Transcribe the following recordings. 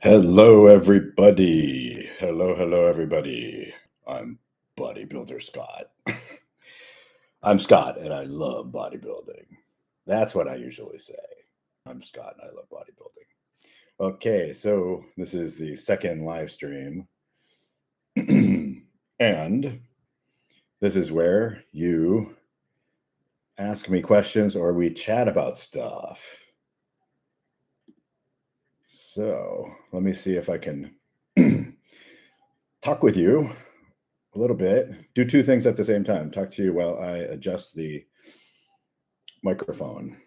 Hello, everybody. Hello, everybody. I'm Bodybuilder Scott. I'm Scott, and I love bodybuilding. That's what I usually say. I'm Scott, and I love bodybuilding. Okay, so this is the second live stream. And this is where you ask me questions or we chat about stuff. So let me see if I can talk with you a little bit. Do two things at the same time. Talk to you while I adjust the microphone.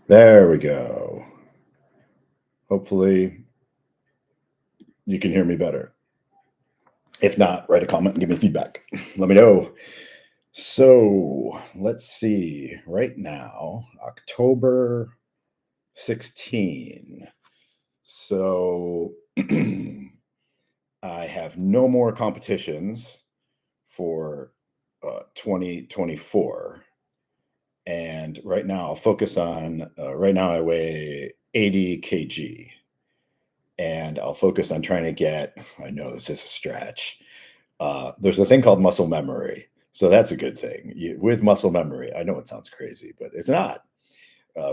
There we go. Hopefully you can hear me better. If not, write a comment and give me feedback. Let me know. So let's see. Right now, October 16. So I have no more competitions for 2024. And right now I'll focus on, right now I weigh 80 kg. And I'll focus on trying to get, I know this is a stretch. There's a thing called muscle memory. So that's a good thing. With muscle memory, I know it sounds crazy, but it's not.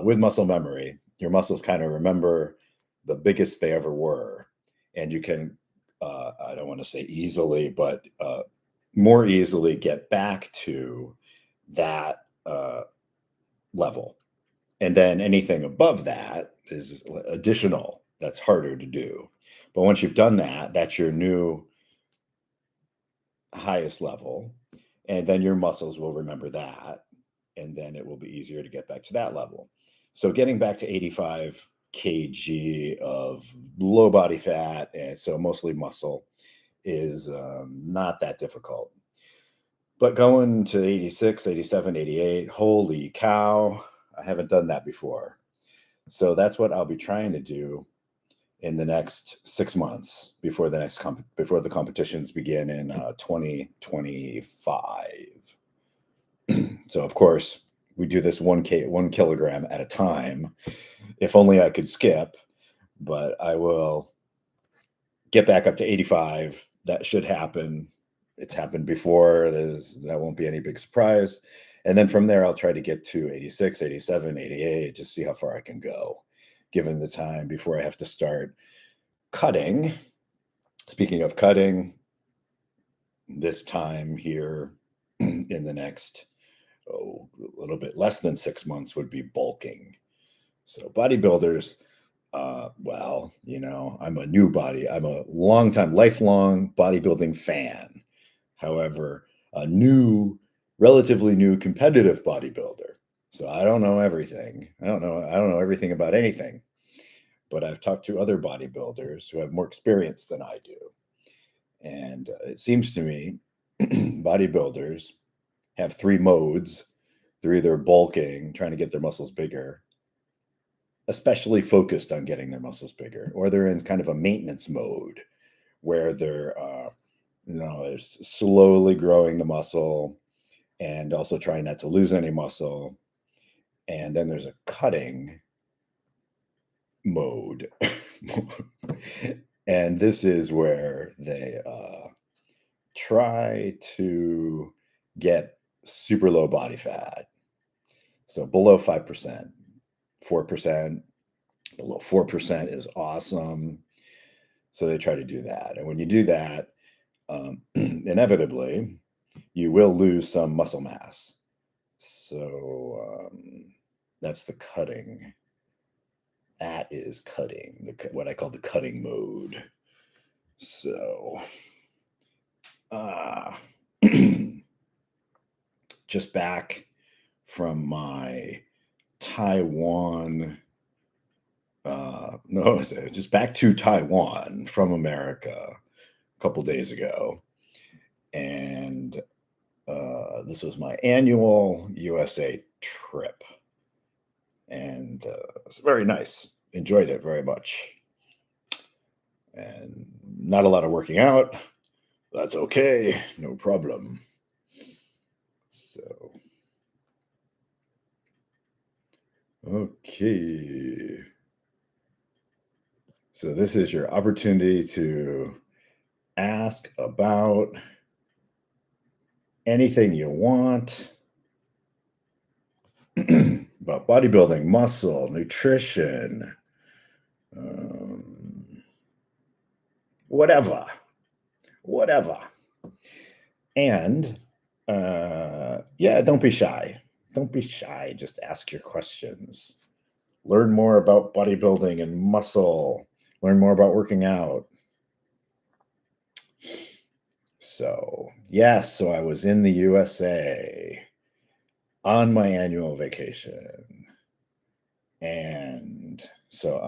With muscle memory, your muscles kind of remember the biggest they ever were. And you can, I don't want to say easily, but more easily get back to that level. And then anything above that is additional. That's harder to do. But once you've done that, that's your new highest level. And then your muscles will remember that. And then it will be easier to get back to that level. So getting back to 85 kg of low body fat, and so mostly muscle, is not that difficult. But going to 86, 87, 88, holy cow, I haven't done that before. So that's what I'll be trying to do in the next 6 months before the competitions begin in 2025. So of course we do this 1 kilogram at a time. If only I could skip, but I will get back up to 85. That should happen. It's happened before. That won't be any big surprise. And then from there, I'll try to get to 86, 87, 88, just see how far I can go, given the time before I have to start cutting. Speaking of cutting, this time here in the next, a little bit less than 6 months would be bulking. So bodybuilders, well, I'm a lifelong bodybuilding fan. However, a relatively new competitive bodybuilder. So I don't know everything. I don't know everything about anything, but I've talked to other bodybuilders who have more experience than I do. And it seems to me bodybuilders have three modes. They're either bulking, trying to get their muscles bigger, especially focused on getting their muscles bigger, or they're in kind of a maintenance mode where they're slowly growing the muscle and also trying not to lose any muscle. And then there's a cutting mode. And this is where they try to get super low body fat. So below 5%, 4%, below 4% is awesome. So they try to do that. And when you do that, inevitably, you will lose some muscle mass. So that's the cutting. That is cutting, what I call the cutting mode. So just back from my Taiwan, just back to Taiwan from America a couple days ago. And this was my annual USA trip. And it's very nice. Enjoyed it very much. And not a lot of working out. That's okay. No problem. So, okay. So this is your opportunity to ask about anything you want about bodybuilding, muscle, nutrition, um, whatever, whatever. And yeah, don't be shy. Don't be shy. Just ask your questions. Learn more about bodybuilding and muscle. Learn more about working out. So, yes, so I was in the USA on my annual vacation. And so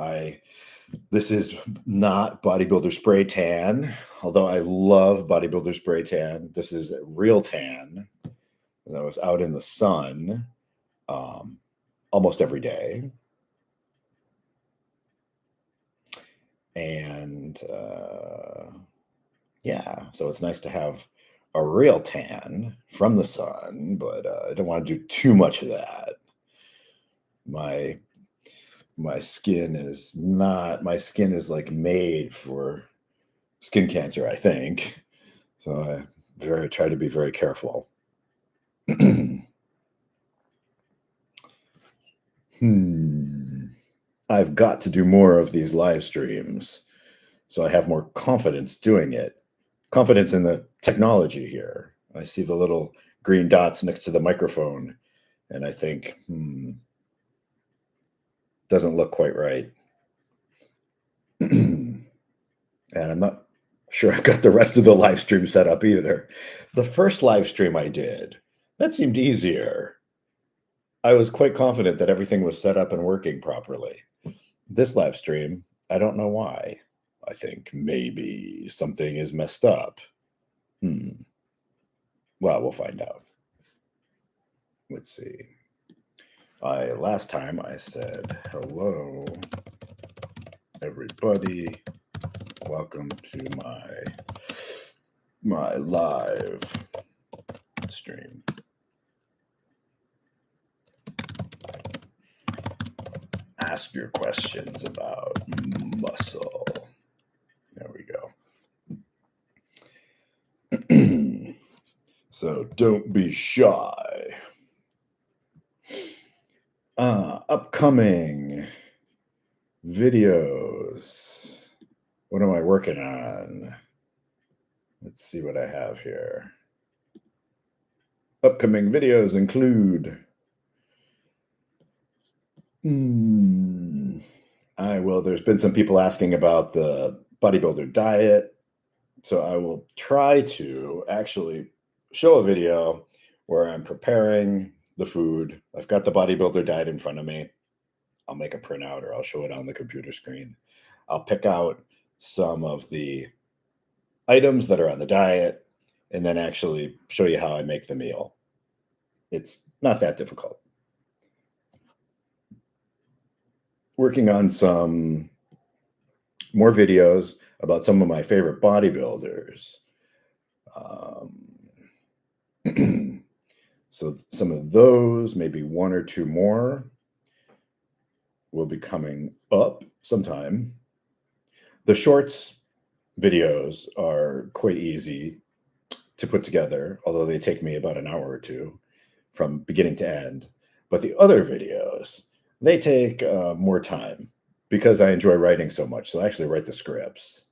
this is not bodybuilder spray tan, although I love bodybuilder spray tan. This is real tan. I was out in the sun almost every day. And yeah, so it's nice to have a real tan from the sun, but I don't want to do too much of that. My skin is like made for skin cancer, I think. So I try to be very careful. I've got to do more of these live streams so I have more confidence doing it. Confidence in the technology here. I see the little green dots next to the microphone, and I think, doesn't look quite right. And I'm not sure I've got the rest of the live stream set up either. The first live stream I did, that seemed easier. I was quite confident that everything was set up and working properly. This live stream, I don't know why. I think maybe something is messed up. Well, we'll find out. Let's see. Last time I said, hello, everybody. Welcome to my live stream. Ask your questions about muscle. There we go. So don't be shy. Upcoming videos. What am I working on? Let's see what I have here. Upcoming videos include there's been some people asking about the bodybuilder diet. So I will try to actually show a video where I'm preparing the food. I've got the bodybuilder diet in front of me. I'll make a printout or I'll show it on the computer screen. I'll pick out some of the items that are on the diet and then actually show you how I make the meal. It's not that difficult. Working on some more videos about some of my favorite bodybuilders. So some of those, maybe one or two more, will be coming up sometime. The shorts videos are quite easy to put together, although they take me about an hour or two from beginning to end. But the other videos, they take more time because I enjoy writing so much. So I actually write the scripts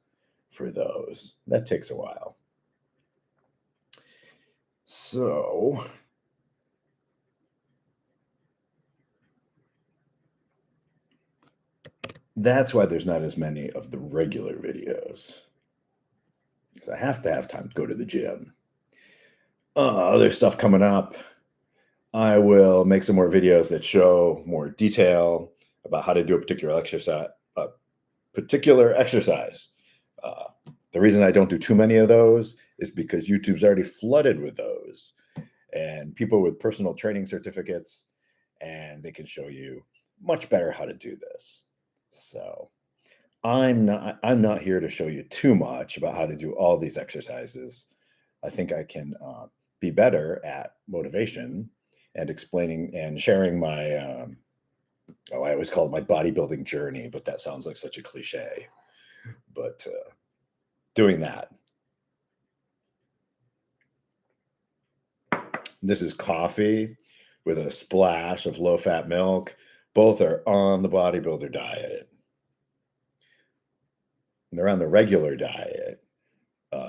for those. That takes a while. So that's why there's not as many of the regular videos. Because I have to have time to go to the gym. Other stuff coming up. I will make some more videos that show more detail about how to do a particular exercise. The reason I don't do too many of those is because YouTube's already flooded with those, and people with personal training certificates, and they can show you much better how to do this. So I'm not here to show you too much about how to do all these exercises. I think I can be better at motivation and explaining and sharing my I always call it my bodybuilding journey, but that sounds like such a cliche. but doing that. This is coffee with a splash of low-fat milk. Both are on the bodybuilder diet. And they're on the regular diet,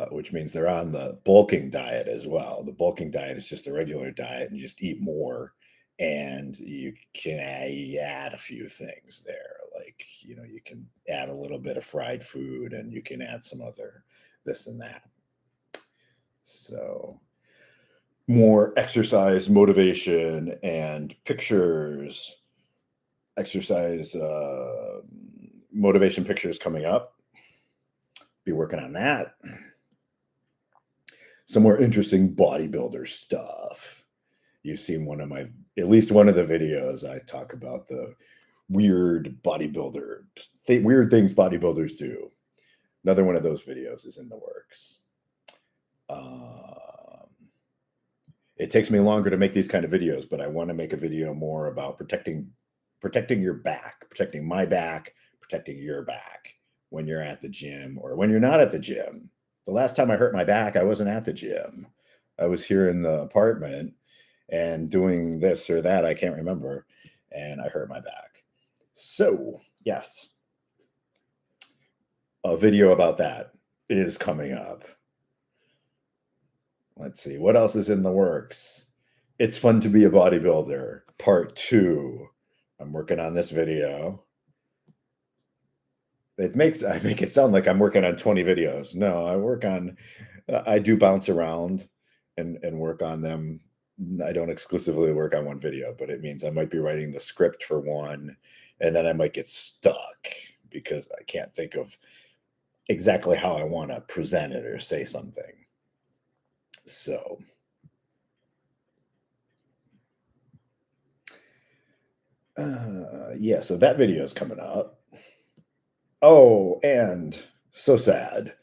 which means they're on the bulking diet as well. The bulking diet is just the regular diet, and you just eat more, and you can add a few things there. Like, you can add a little bit of fried food, and you can add some other this and that. So more exercise motivation and pictures, exercise motivation pictures coming up. Be working on that. Some more interesting bodybuilder stuff. You've seen at least one of the videos. I talk about the weird weird things bodybuilders do. Another one of those videos is in the works. It takes me longer to make these kind of videos, but I want to make a video more about protecting your back, protecting my back, protecting your back when you're at the gym or when you're not at the gym. The last time I hurt my back, I wasn't at the gym. I was here in the apartment and doing this or that, I can't remember, and I hurt my back. So, yes, a video about that is coming up. Let's see, what else is in the works? It's Fun to Be a Bodybuilder, Part 2. I'm working on this video. I make it sound like I'm working on 20 videos. No, I do bounce around and work on them. I don't exclusively work on one video, but it means I might be writing the script for one, and then I might get stuck because I can't think of exactly how I want to present it or say something. So yeah, so that video is coming up. Oh, and so sad.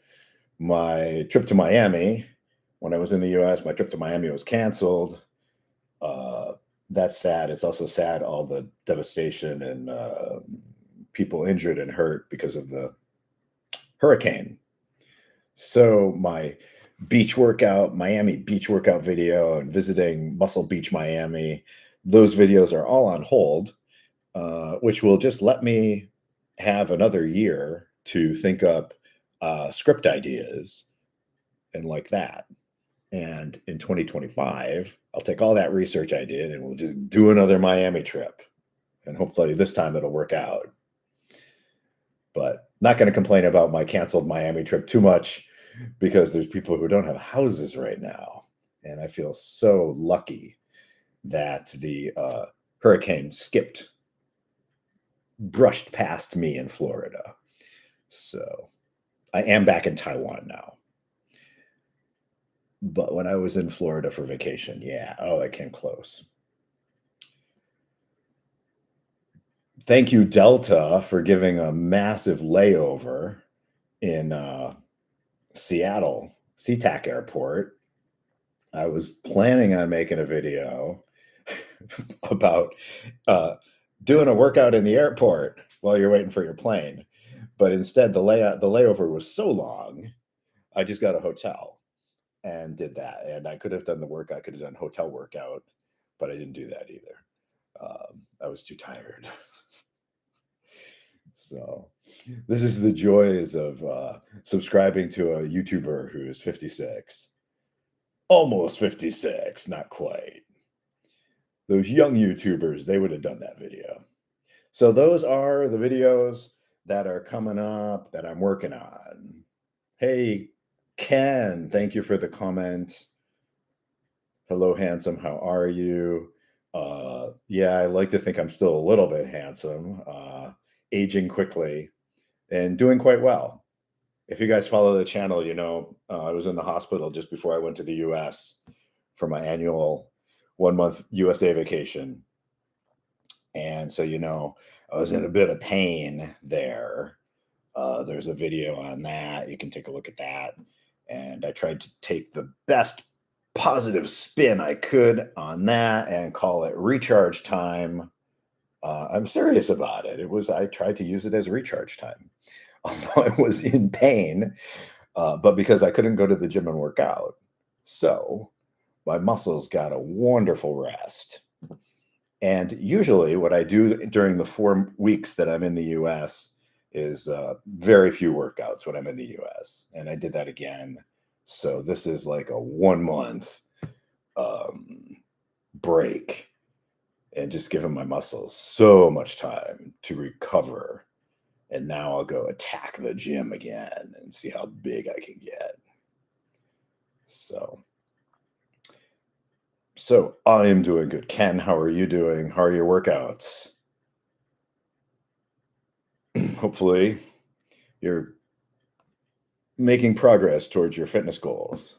My trip to Miami, when I was in the US, my trip to Miami was canceled. That's sad. It's also sad, all the devastation and people injured and hurt because of the hurricane. So my Miami beach workout video and visiting Muscle Beach, Miami, those videos are all on hold, which will just let me have another year to think up script ideas and like that. And in 2025, I'll take all that research I did and we'll just do another Miami trip. And hopefully this time it'll work out. But not going to complain about my canceled Miami trip too much, because there's people who don't have houses right now. And I feel so lucky that the hurricane brushed past me in Florida. So I am back in Taiwan now. But when I was in Florida for vacation, I came close. Thank you, Delta, for giving a massive layover in Seattle, SeaTac Airport. I was planning on making a video about doing a workout in the airport while you're waiting for your plane. But instead, the layover was so long, I just got a hotel and did that. And I could have done I could have done hotel workout, but I didn't do that either. I was too tired. So this is the joys of subscribing to a YouTuber who is 56. Almost 56, not quite. Those young YouTubers, they would have done that video. So those are the videos that are coming up that I'm working on. Hey, Ken, thank you for the comment. Hello, handsome. How are you? I like to think I'm still a little bit handsome, aging quickly and doing quite well. If you guys follow the channel, I was in the hospital just before I went to the US for my annual 1-month USA vacation. And so, I was in a bit of pain there. There's a video on that. You can take a look at that. And I tried to take the best positive spin I could on that and call it recharge time. I'm serious about it. I tried to use it as recharge time. although I was in pain, but because I couldn't go to the gym and work out. So my muscles got a wonderful rest. And usually, what I do during the 4 weeks that I'm in the US is very few workouts when I'm in the US. And I did that again. So this is like a 1 month um, break and just giving my muscles so much time to recover. And now I'll go attack the gym again and see how big I can get. So I am doing good. Ken, how are you doing? How are your workouts? Hopefully you're making progress towards your fitness goals.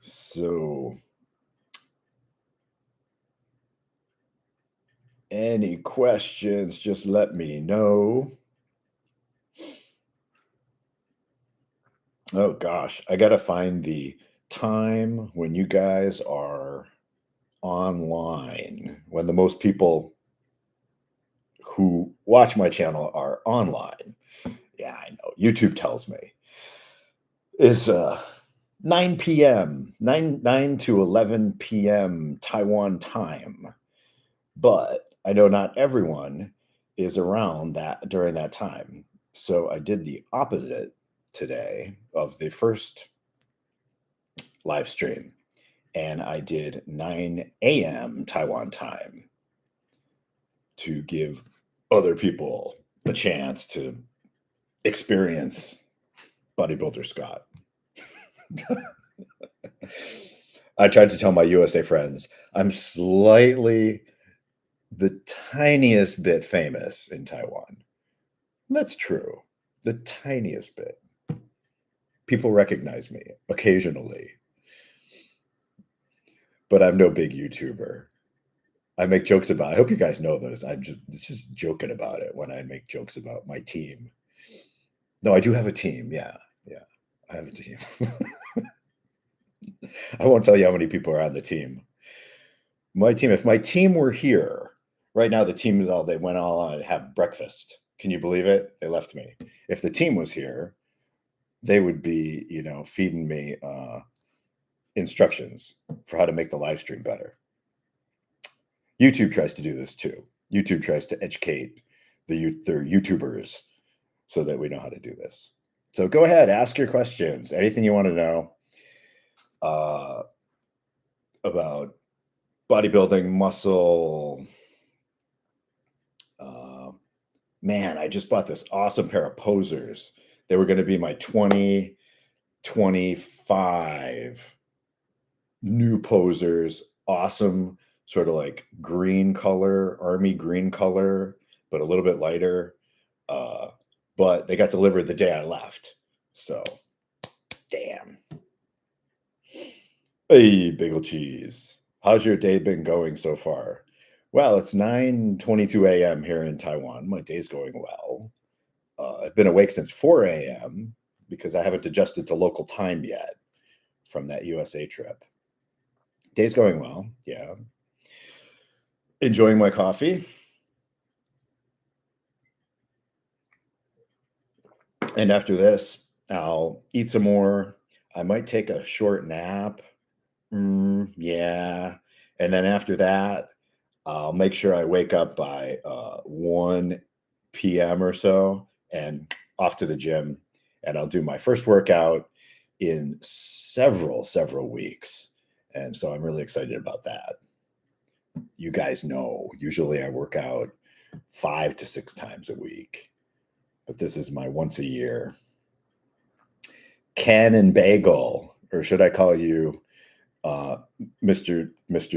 So, any questions, just let me know. Oh gosh, I got to find the time when you guys are online, when the most people who watch my channel are online. Yeah, I know. YouTube tells me is 9 p.m. 9 to 11 p.m. Taiwan time. But I know not everyone is around that during that time. So I did the opposite today of the first live stream, and I did 9 a.m. Taiwan time to give other people a chance to experience Bodybuilder Scott. I tried to tell my USA friends I'm slightly the tiniest bit famous in Taiwan. That's true. The tiniest bit. People recognize me occasionally, but I'm no big YouTuber. I make jokes about, I hope you guys know this. I'm just joking about it when I make jokes about my team. No, I do have a team. Yeah. I have a team. I won't tell you how many people are on the team. My team, if my team were here right now, the team is all, they went all on have breakfast. Can you believe it? They left me. If the team was here, they would be, feeding me instructions for how to make the live stream better. YouTube tries to do this too. YouTube tries to educate their YouTubers so that we know how to do this. So go ahead, ask your questions. Anything you want to know about bodybuilding, muscle. Man, I just bought this awesome pair of posers. They were going to be my 2025 new posers. Awesome, sort of like green color, army green color, but a little bit lighter. But they got delivered the day I left. So, damn. Hey, Bagel Cheese. How's your day been going so far? Well, it's 9:22 a.m. here in Taiwan. My day's going well. I've been awake since 4 a.m. because I haven't adjusted to local time yet from that USA trip. Day's going well. Yeah. Enjoying my coffee. And after this, I'll eat some more. I might take a short nap. Yeah. And then after that, I'll make sure I wake up by 1 p.m. or so and off to the gym. And I'll do my first workout in several weeks. And so I'm really excited about that. You guys know, usually I work out 5 to 6 times a week, but this is my once a year. Ken and Bagel, or should I call you Mr.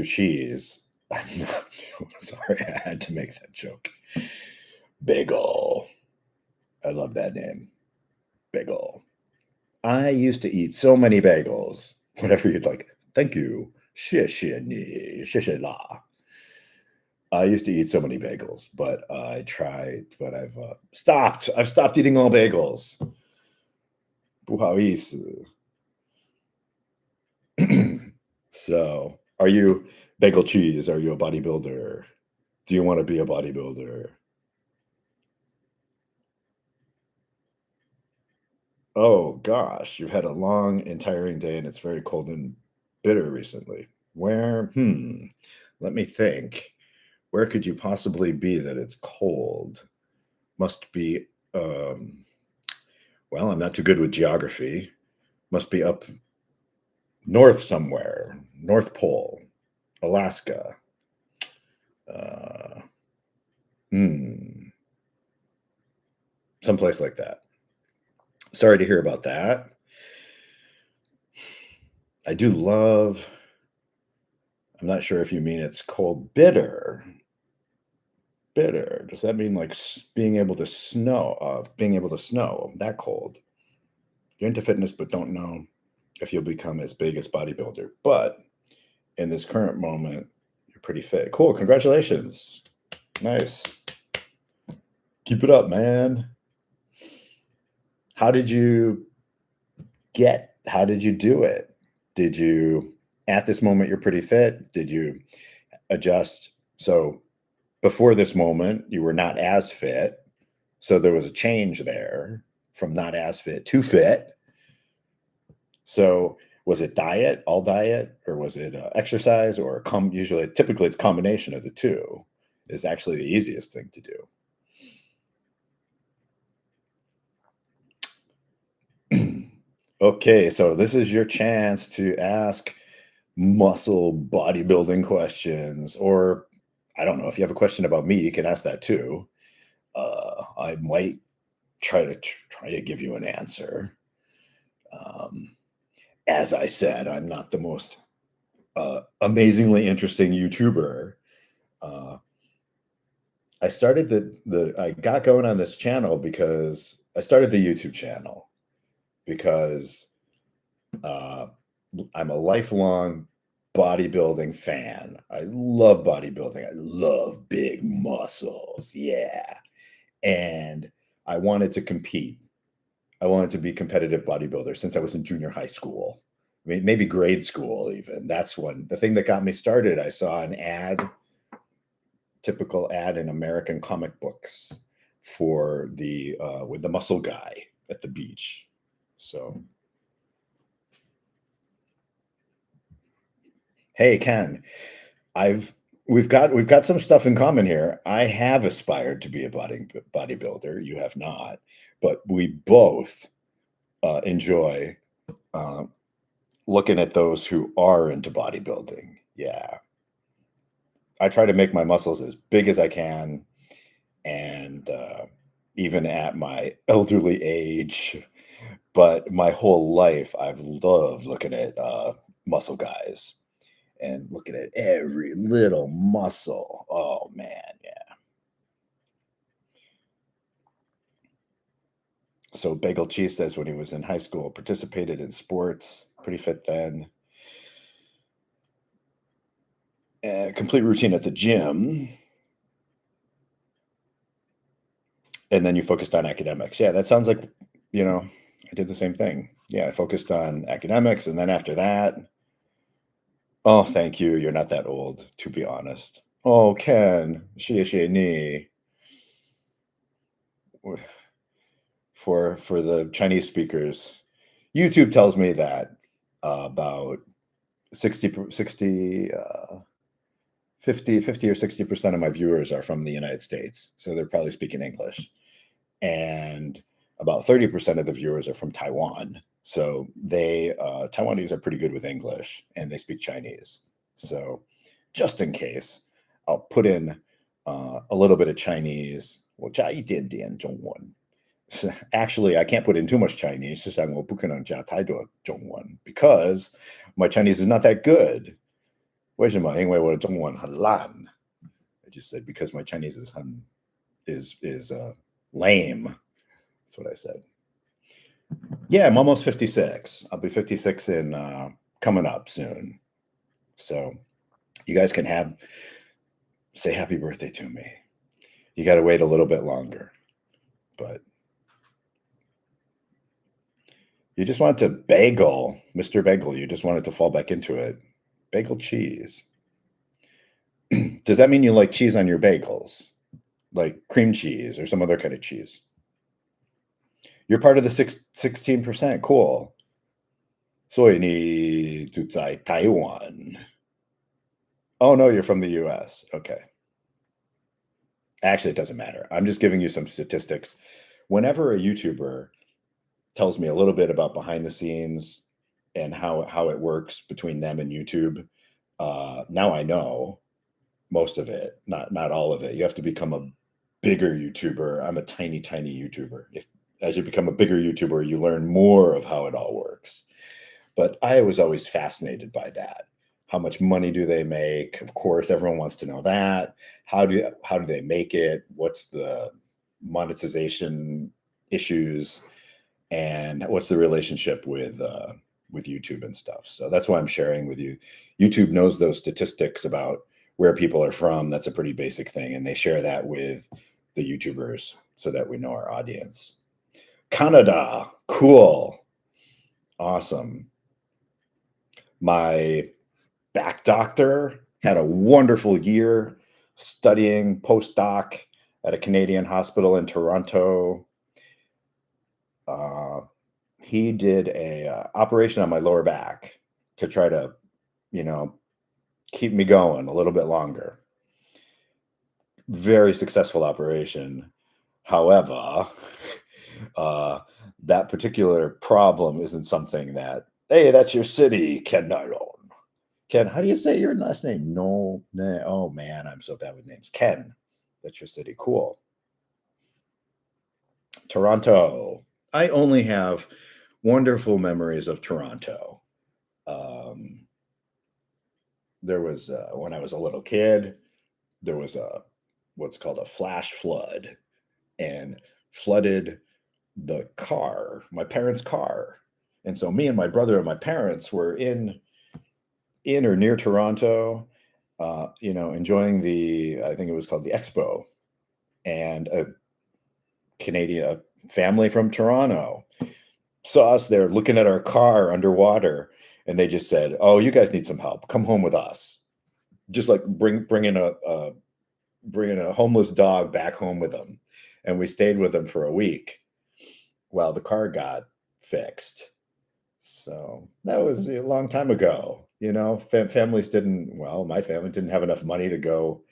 Cheese? I'm not sorry, I had to make that joke. Bagel. I love that name. Bagel. I used to eat so many bagels. Whatever you'd like. Thank you. 谢谢你,谢谢啦. I used to eat so many bagels, but I tried, but I've stopped. I've stopped eating all bagels. 不好意思. So, are you bagel cheese? Are you a bodybuilder? Do you want to be a bodybuilder? Oh gosh, you've had a long and tiring day and it's very cold and bitter recently. Where? Let me think. Where could you possibly be that it's cold? Must be, um, well, I'm not too good with geography. Must be up north somewhere, North Pole, Alaska. Uh, hmm, Someplace like that. Sorry to hear about that. I do love, I'm not sure if you mean it's cold bitter. Bitter. Does that mean like being able to snow? Being able to snow that cold? You're into fitness, but don't know if you'll become as big as bodybuilder. But in this current moment, you're pretty fit. Cool. Congratulations. Nice. Keep it up, man. How did you how did you do it? Did you, at this moment, you're pretty fit? Did you adjust? So before this moment, you were not as fit. So there was a change there from not as fit to fit. So was it diet, all diet, or was it exercise, or usually, typically, it's combination of the two is actually the easiest thing to do. Okay, so this is your chance to ask muscle bodybuilding questions, or I don't know if you have a question about me, you can ask that too. I might try to give you an answer. Um, as I said, I'm not the most amazingly interesting YouTuber. Uh, I got going on this channel because I started the YouTube channel because uh, I'm a lifelong bodybuilding fan. I love bodybuilding. I love big muscles. Yeah. And I wanted to compete. I wanted to be competitive bodybuilder since I was in junior high school. I mean, maybe grade school even. That's when the thing that got me started. I saw an ad, typical ad in American comic books for the with the muscle guy at the beach. So, hey Ken, I've we've got some stuff in common here. I have aspired to be a bodybuilder. You have not, but we both enjoy uh, looking at those who are into bodybuilding. Yeah, I try to make my muscles as big as I can, and even at my elderly age, but my whole life I've loved looking at muscle guys and looking at every little muscle. Oh man, yeah. So Bagel Cheese says when he was in high school, participated in sports, pretty fit then. Complete routine at the gym, and then you focused on academics. Yeah, that sounds like, I did the same thing. Yeah, I focused on academics, and then after that, oh, thank you. You're not that old, to be honest. Oh, Ken, 谢谢你 for the Chinese speakers. YouTube tells me that about 60, 50 or 60% of my viewers are from the United States. So they're probably speaking English. And about 30% of the viewers are from Taiwan. So Taiwanese are pretty good with English and they speak Chinese. So just in case, I'll put in a little bit of Chinese. 我加一点点中文. Actually, I can't put in too much Chinese, 就像我不可能加太多中文 because my Chinese is not that good. 为什么？因为我的中文很烂. I just said because my Chinese is lame. That's what I said. Yeah, I'm almost 56. I'll be 56 in coming up soon. So you guys can say happy birthday to me. You got to wait a little bit longer, but You just want to bagel, Mr. Bagel. You just wanted to fall back into it. Bagel cheese. Does that mean you like cheese on your bagels? Like cream cheese or some other kind of cheese? You're part of the 16%. Cool. 所以你住在台湾. Oh, no, you're from the US. Okay. Actually, it doesn't matter. I'm just giving you some statistics. Whenever a YouTuber tells me a little bit about behind the scenes and how it works between them and YouTube, now I know most of it, not all of it. You have to become a bigger YouTuber. I'm a tiny YouTuber. As you become a bigger YouTuber, you learn more of how it all works. But I was always fascinated by that. How much money do they make? Of course, everyone wants to know that. How do they make it? What's the monetization issues? And what's the relationship with YouTube and stuff? So that's why I'm sharing with you. YouTube knows those statistics about where people are from. That's a pretty basic thing. And they share that with the YouTubers so that we know our audience. Canada, cool. Awesome. My back doctor had a wonderful year studying postdoc at a Canadian hospital in Toronto. He did a operation on my lower back to try to, keep me going a little bit longer. Very successful operation. However, that particular problem isn't something that, hey, that's your city, Ken Nylon. Ken, how do you say your last name? No. Oh, man, I'm so bad with names. Ken, that's your city. Cool. Toronto. I only have wonderful memories of Toronto. There was, when I was a little kid, there was what's called a flash flood, and flooded my parents' car. And so me and my brother and my parents were in or near Toronto, enjoying I think it was called the Expo, and a family from Toronto saw us there looking at our car underwater, and they just said, "Oh, you guys need some help. Come home with us." Just like bringing a homeless dog back home with them, and we stayed with them for a week while the car got fixed. So that was a long time ago. Families my family didn't have enough money to go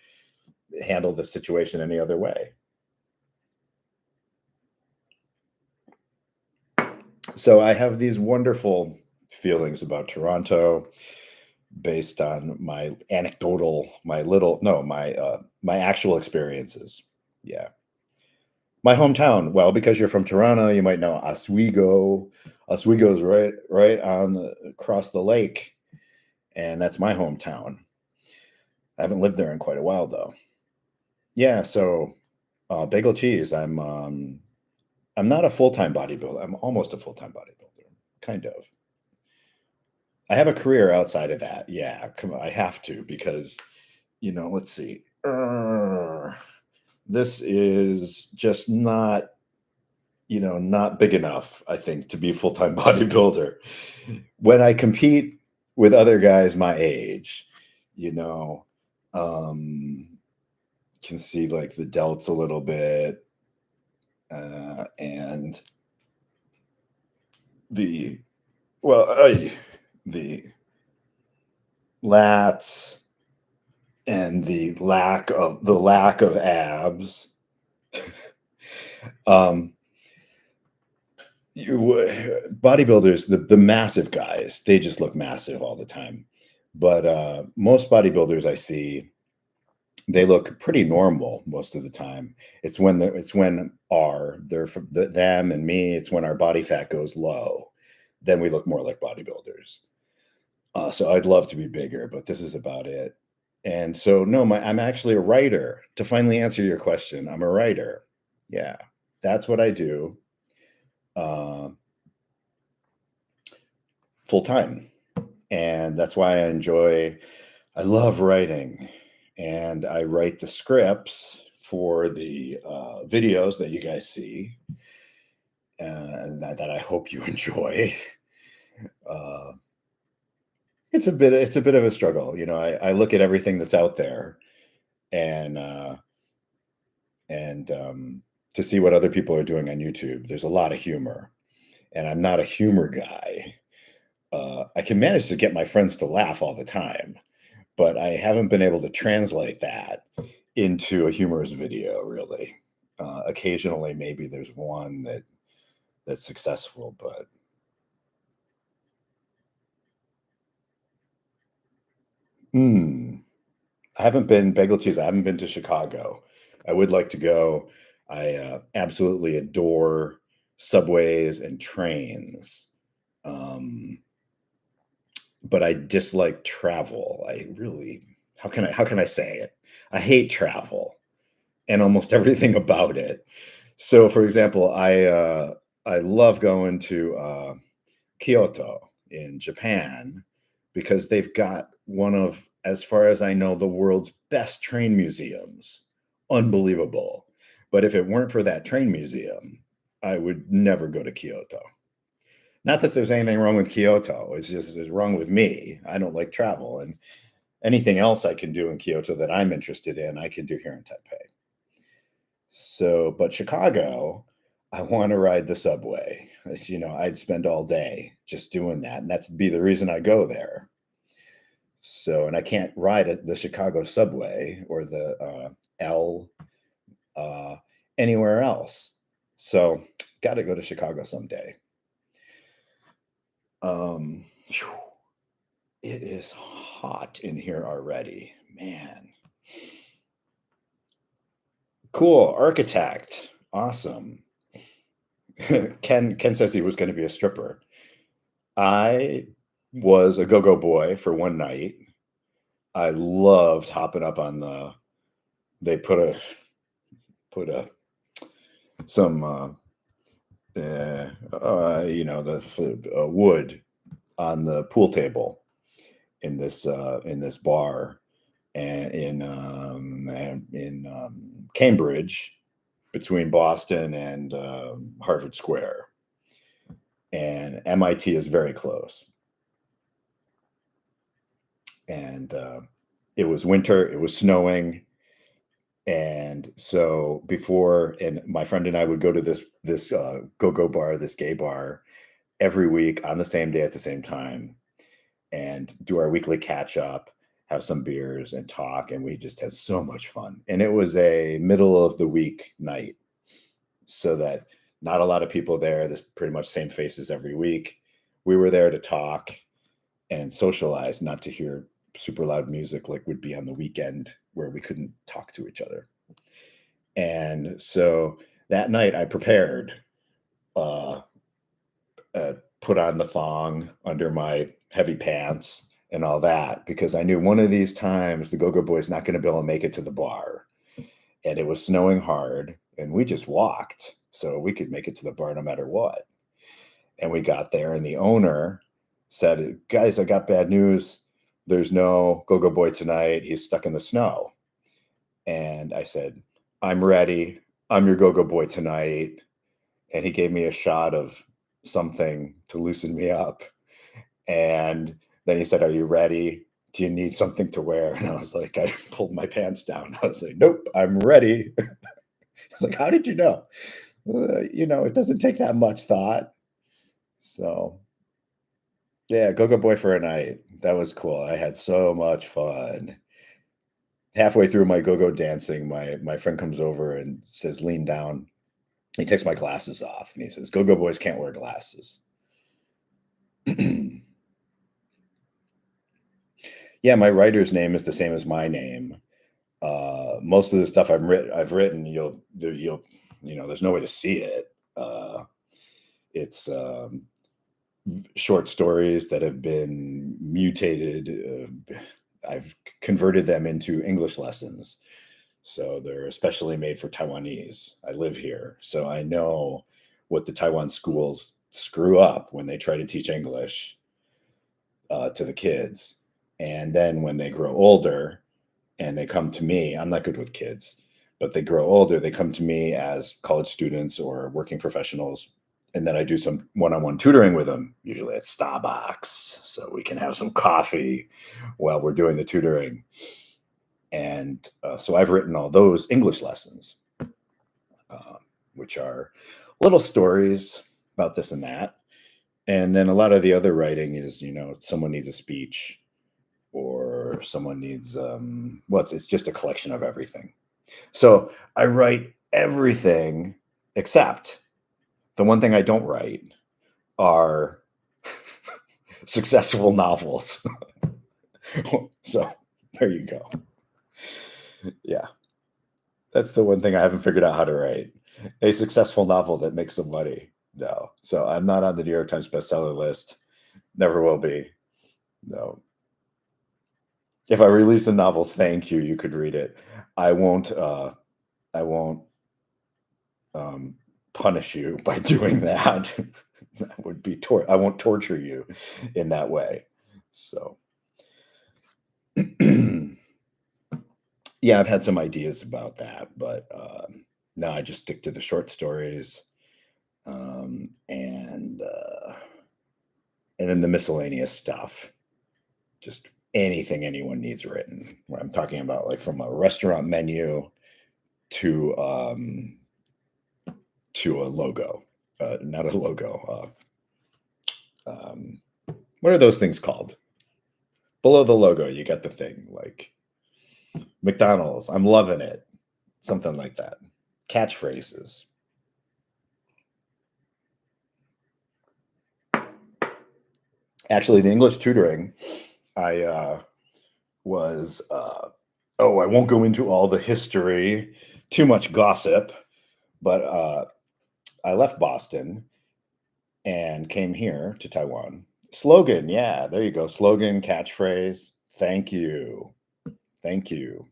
handle the situation any other way. So I have these wonderful feelings about Toronto based on my my actual experiences. Yeah. My hometown. Well, because you're from Toronto, you might know Oswego. Oswego's right across the lake, and that's my hometown. I haven't lived there in quite a while, though. Yeah, so bagel cheese. I'm not a full-time bodybuilder. I'm almost a full-time bodybuilder, kind of. I have a career outside of that. Yeah, come on, I have to, because let's see. This is just not big enough, I think, to be a full-time bodybuilder. When I compete with other guys my age, can see like the delts a little bit, and the lats and the lack of abs. Bodybuilders, the massive guys, they just look massive all the time. But most bodybuilders I see, they look pretty normal most of the time. It's when they're from them and me. It's when our body fat goes low, then we look more like bodybuilders. So I'd love to be bigger, but this is about it. And so no, I'm actually a writer. To finally answer your question, I'm a writer. Yeah, that's what I do. Full time. And that's why I love writing, and I write the scripts for the videos that you guys see. and that I hope you enjoy. Uh, it's a bit of a struggle. I look at everything that's out there, and to see what other people are doing on YouTube. There's a lot of humor, and I'm not a humor guy. I can manage to get my friends to laugh all the time, but I haven't been able to translate that into a humorous video, really. Occasionally, maybe there's one that's successful, but hmm, I haven't been bagel cheese. I haven't been to Chicago. I would like to go. I absolutely adore subways and trains, um, but I dislike travel. I really, how can I say it? I hate travel and almost everything about it. So, for example, I love going to Kyoto in Japan because they've got one of, as far as I know, the world's best train museums. Unbelievable. But if it weren't for that train museum, I would never go to Kyoto. Not that there's anything wrong with Kyoto. It's just it's wrong with me. I don't like travel, and anything else I can do in Kyoto that I'm interested in, I can do here in Taipei. So, but Chicago, I want to ride the subway. I'd spend all day just doing that, and that's be the reason I go there. So, and I can't ride at the Chicago subway or the L uh, anywhere else. So, got to go to Chicago someday. Phew, it is hot in here already, man. Cool, architect, awesome. Ken says he was going to be a stripper. I was a go-go boy for one night. I loved hopping up on they put a some the wood on the pool table in this bar and in Cambridge, between Boston and Harvard Square, and MIT is very close. And it was winter, it was snowing, and so and my friend and I would go to this go-go bar, this gay bar, every week on the same day at the same time, and do our weekly catch up, have some beers and talk, and we just had so much fun. And it was a middle of the week night, so that not a lot of people there. This pretty much same faces every week. We were there to talk and socialize, not to hear super loud music like would be on the weekend where we couldn't talk to each other. And so that night I prepared, uh, put on the thong under my heavy pants and all that, because I knew one of these times the go-go boy's not going to be able to make it to the bar. And it was snowing hard, and we just walked so we could make it to the bar no matter what. And we got there, and the owner said, "Guys, I got bad news. There's no go-go boy tonight. He's stuck in the snow." And I said, "I'm ready. I'm your go-go boy tonight." And he gave me a shot of something to loosen me up. And then he said, "Are you ready? Do you need something to wear?" And I was like, I pulled my pants down. I was like, "Nope, I'm ready." He's like, "How did you know?" It doesn't take that much thought. So, yeah, go-go boy for a night. That was cool. I had so much fun. Halfway through my go-go dancing, my friend comes over and says, "Lean down." He takes my glasses off and he says, "Go-go boys can't wear glasses." Yeah, my writer's name is the same as my name. Most of the stuff I've written, there's no way to see it. It's short stories that have been mutated. I've converted them into English lessons. So they're especially made for Taiwanese. I live here, so I know what the Taiwan schools screw up when they try to teach English to the kids. And then when they grow older and they come to me, I'm not good with kids, but they grow older, they come to me as college students or working professionals, And then I do some one-on-one tutoring with them, usually at Starbucks, so we can have some coffee while we're doing the tutoring. And so I've written all those English lessons, uh, which are little stories about this and that. And then a lot of the other writing is, someone needs a speech or someone needs, it's just a collection of everything. So I write everything except the one thing I don't write are successful novels. So there you go. Yeah. That's the one thing I haven't figured out how to write. A successful novel that makes some money. No. So I'm not on the New York Times bestseller list. Never will be. No. If I release a novel, thank you. You could read it. I won't punish you by doing that. That would be I won't torture you in that way. So yeah, I've had some ideas about that, but no, I just stick to the short stories, and then the miscellaneous stuff, just anything anyone needs written. What I'm talking about, like from a restaurant menu to a logo, not a logo. What are those things called? Below the logo, you got the thing like McDonald's. I'm loving it. Something like that. Catchphrases. Actually, the English tutoring, I was, I won't go into all the history, too much gossip, but I left Boston and came here to Taiwan. Slogan, yeah, there you go. Slogan, catchphrase. Thank you. Thank you.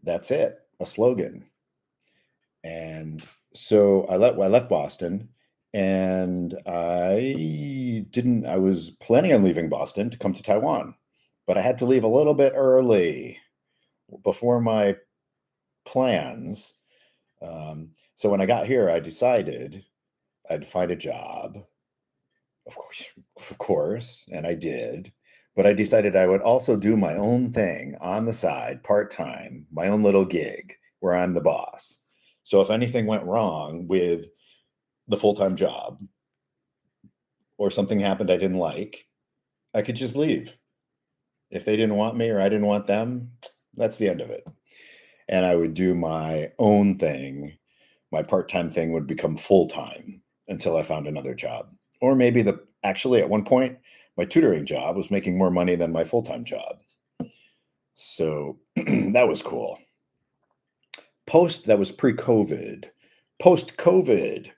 That's it. A slogan. And so I left Boston, and I was planning on leaving Boston to come to Taiwan, but I had to leave a little bit early before my plans. So when I got here, I decided I'd find a job, of course, and I did. But I decided I would also do my own thing on the side, part time, my own little gig where I'm the boss. So if anything went wrong with the full time job or something happened I didn't like, I could just leave. If they didn't want me or I didn't want them, that's the end of it. And I would do my own thing. My part time thing would become full time until I found another job. Or maybe actually at one point, my tutoring job was making more money than my full time job. So that was cool. That was pre COVID. Post COVID,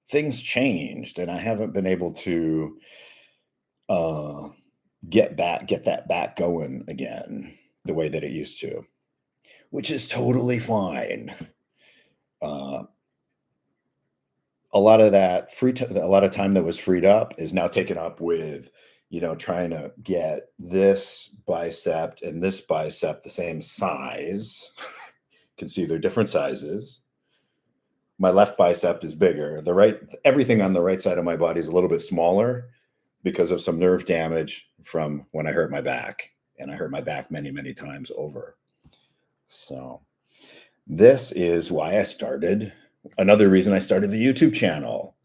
things changed, and I haven't been able to get that back going again the way that it used to, which is totally fine. A lot of that a lot of time that was freed up is now taken up with, trying to get this bicep and this bicep the same size. You can see they're different sizes. My left bicep is bigger. Everything on the right side of my body is a little bit smaller because of some nerve damage from when I hurt my back. And I hurt my back many, many times over. So this is why another reason I started the YouTube channel,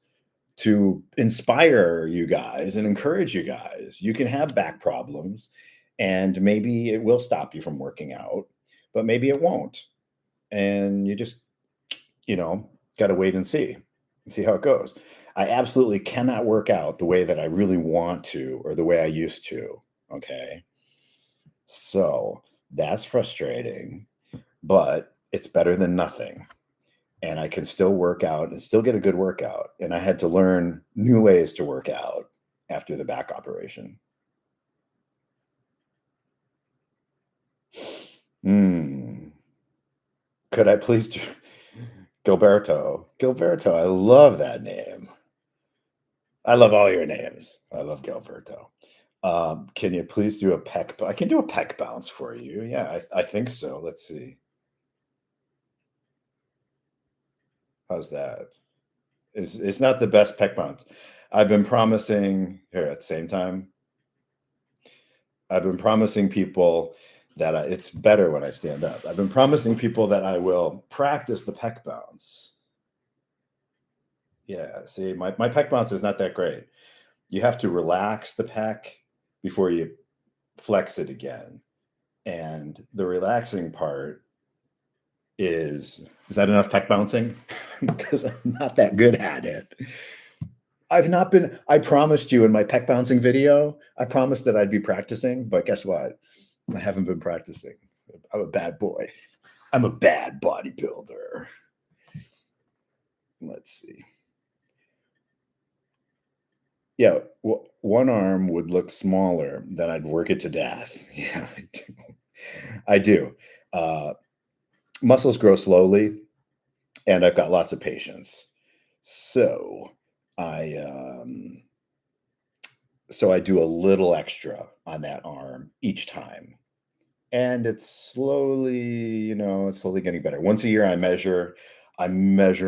to inspire you guys and encourage you guys. You can have back problems and maybe it will stop you from working out, but maybe it won't. And you just, got to wait and see how it goes. I absolutely cannot work out the way that I really want to or the way I used to. Okay. So that's frustrating, but it's better than nothing. And I can still work out and still get a good workout. And I had to learn new ways to work out after the back operation. Could I please do Gilberto? Gilberto, I love that name. I love all your names. I love Gilberto. Can you please do a pec? I can do a pec bounce for you. Yeah, I think so. Let's see. How's that? It's not the best pec bounce. I've been promising here at the same time. I've been promising people that it's better when I stand up. I've been promising people that I will practice the pec bounce. Yeah, see, my pec bounce is not that great. You have to relax the pec before you flex it again. And the relaxing part is that enough pec bouncing? Because I'm not that good at it. I promised you in my pec bouncing video, I promised that I'd be practicing, but guess what? I haven't been practicing. I'm a bad boy. I'm a bad bodybuilder. Let's see. Yeah, one arm would look smaller, then I'd work it to death. Yeah, I do. I do. Muscles grow slowly, and I've got lots of patience. So I I do a little extra on that arm each time. And it's slowly, it's slowly getting better. Once a year I measure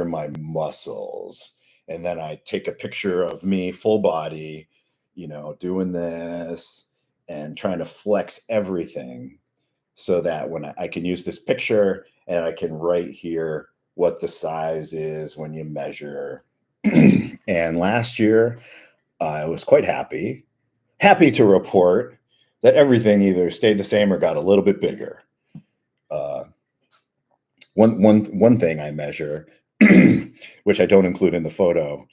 my muscles, and then I take a picture of me full body, doing this and trying to flex everything so that when I can use this picture and I can write here what the size is when you measure. And last year, I was quite happy to report that everything either stayed the same or got a little bit bigger. Uh, one thing I measure, which I don't include in the photo,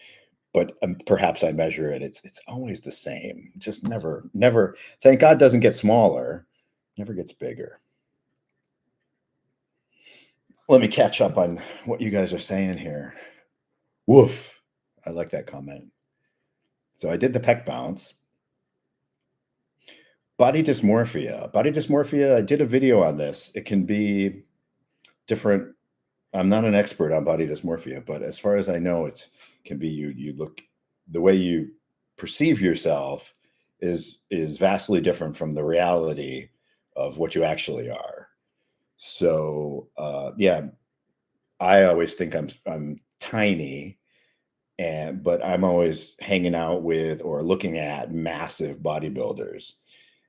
but perhaps I measure it. It's always the same. Just never. Thank God doesn't get smaller. Never gets bigger. Let me catch up on what you guys are saying here. Woof. I like that comment. So I did the pec bounce. Body dysmorphia. Body dysmorphia, I did a video on this. It can be different. I'm not an expert on body dysmorphia, but as far as I know, it can be you look, the way you perceive yourself is vastly different from the reality of what you actually are. So yeah, I always think I'm tiny, but I'm always hanging out with or looking at massive bodybuilders.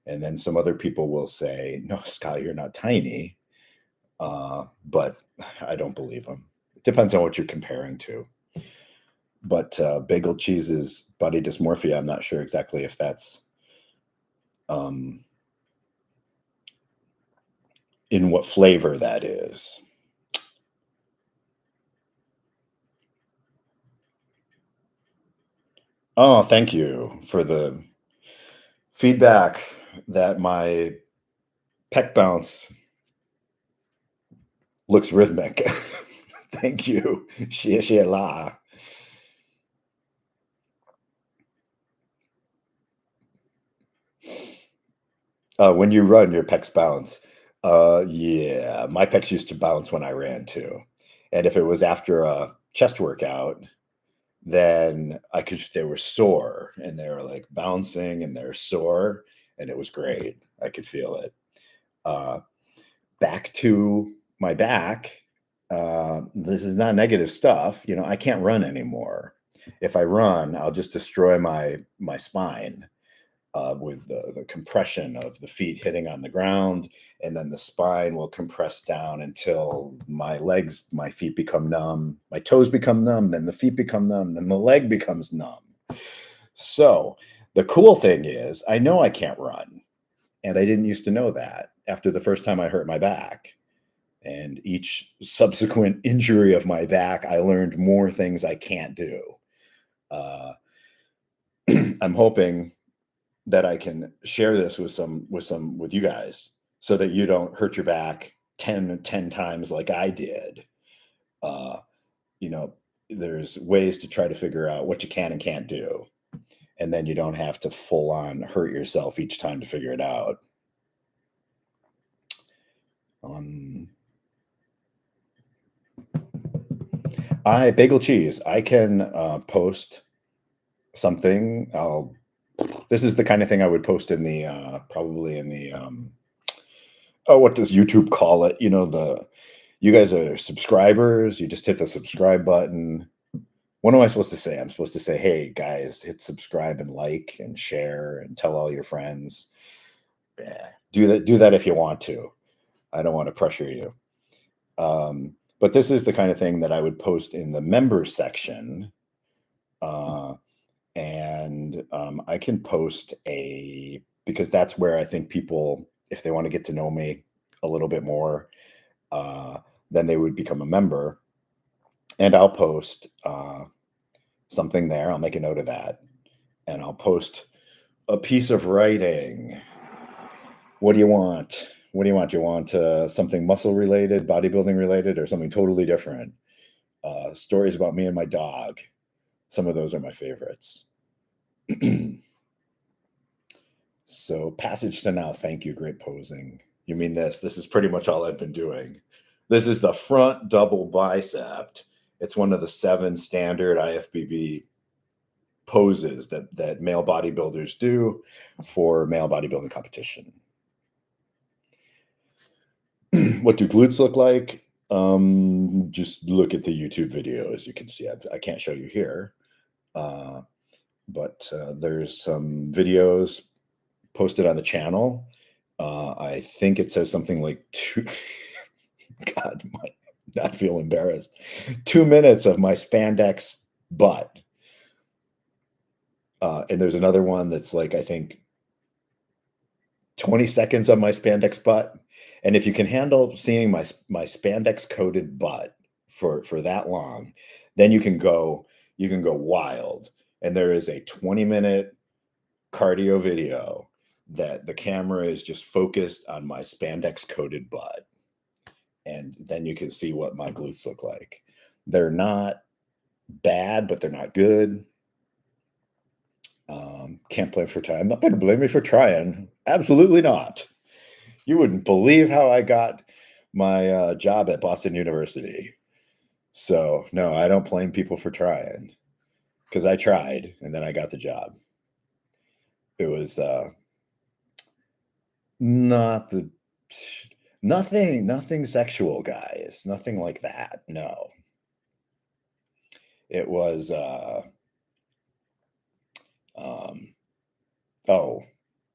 And then some other people will say, "No, Scott, you're not tiny." But I don't believe them. It depends on what you're comparing to. But bagel cheese's body dysmorphia, I'm not sure exactly if that's in what flavor that is. Oh, thank you for the feedback that my pec bounce looks rhythmic. Thank you. Xie la. When you run, your pecs bounce. Yeah, my pecs used to bounce when I ran too. And if it was after a chest workout, then they were sore and they were like bouncing and they're sore and it was great. I could feel it. Back to my back. This is not negative stuff. I can't run anymore. If I run, I'll just destroy my spine. With the compression of the feet hitting on the ground, and then the spine will compress down until my feet become numb, my toes become numb, then the feet become numb, then the leg becomes numb. So the cool thing is, I know I can't run, and I didn't used to know that after the first time I hurt my back. And each subsequent injury of my back, I learned more things I can't do. I'm hoping that I can share this with you guys so that you don't hurt your back 10 times like I did. There's ways to try to figure out what you can and can't do. And then you don't have to full on hurt yourself each time to figure it out. Bagel cheese. I can post something. This is the kind of thing I would post in the probably in the what does YouTube call it? You guys are subscribers. You just hit the subscribe button. What am I supposed to say? I'm supposed to say, hey guys, hit subscribe and like and share and tell all your friends. Yeah, do that if you want to. I don't want to pressure you. But this is the kind of thing that I would post in the members section. And I can post because that's where I think people, if they want to get to know me a little bit more, then they would become a member. And I'll post something there. I'll make a note of that. And I'll post a piece of writing. What do you want? What do you want? You want something muscle related, bodybuilding related, or something totally different? Stories about me and my dog. Some of those are my favorites. So passage to now. Thank you. Great posing. You mean this? This is pretty much all I've been doing. This is the front double bicep. It's one of the 7 standard IFBB poses that male bodybuilders do for male bodybuilding competition. What do glutes look like? Just look at the YouTube video. As you can see, I can't show you here, but there's some videos posted on the channel. I think it says something like God, not feel embarrassed. 2 minutes of my spandex butt. And there's another one that's like, I think 20 seconds of my spandex butt. And if you can handle seeing my spandex coated butt for that long, then you can go wild. And there is a 20-minute cardio video that the camera is just focused on my spandex coated butt. And then you can see what my glutes look like. They're not bad, but they're not good. Can't blame for trying. I'm not going to blame me for trying. Absolutely not. You wouldn't believe how I got my job at Boston University. So no, I don't blame people for trying, because I tried and then I got the job. It was nothing sexual, guys. Nothing like that. No. It was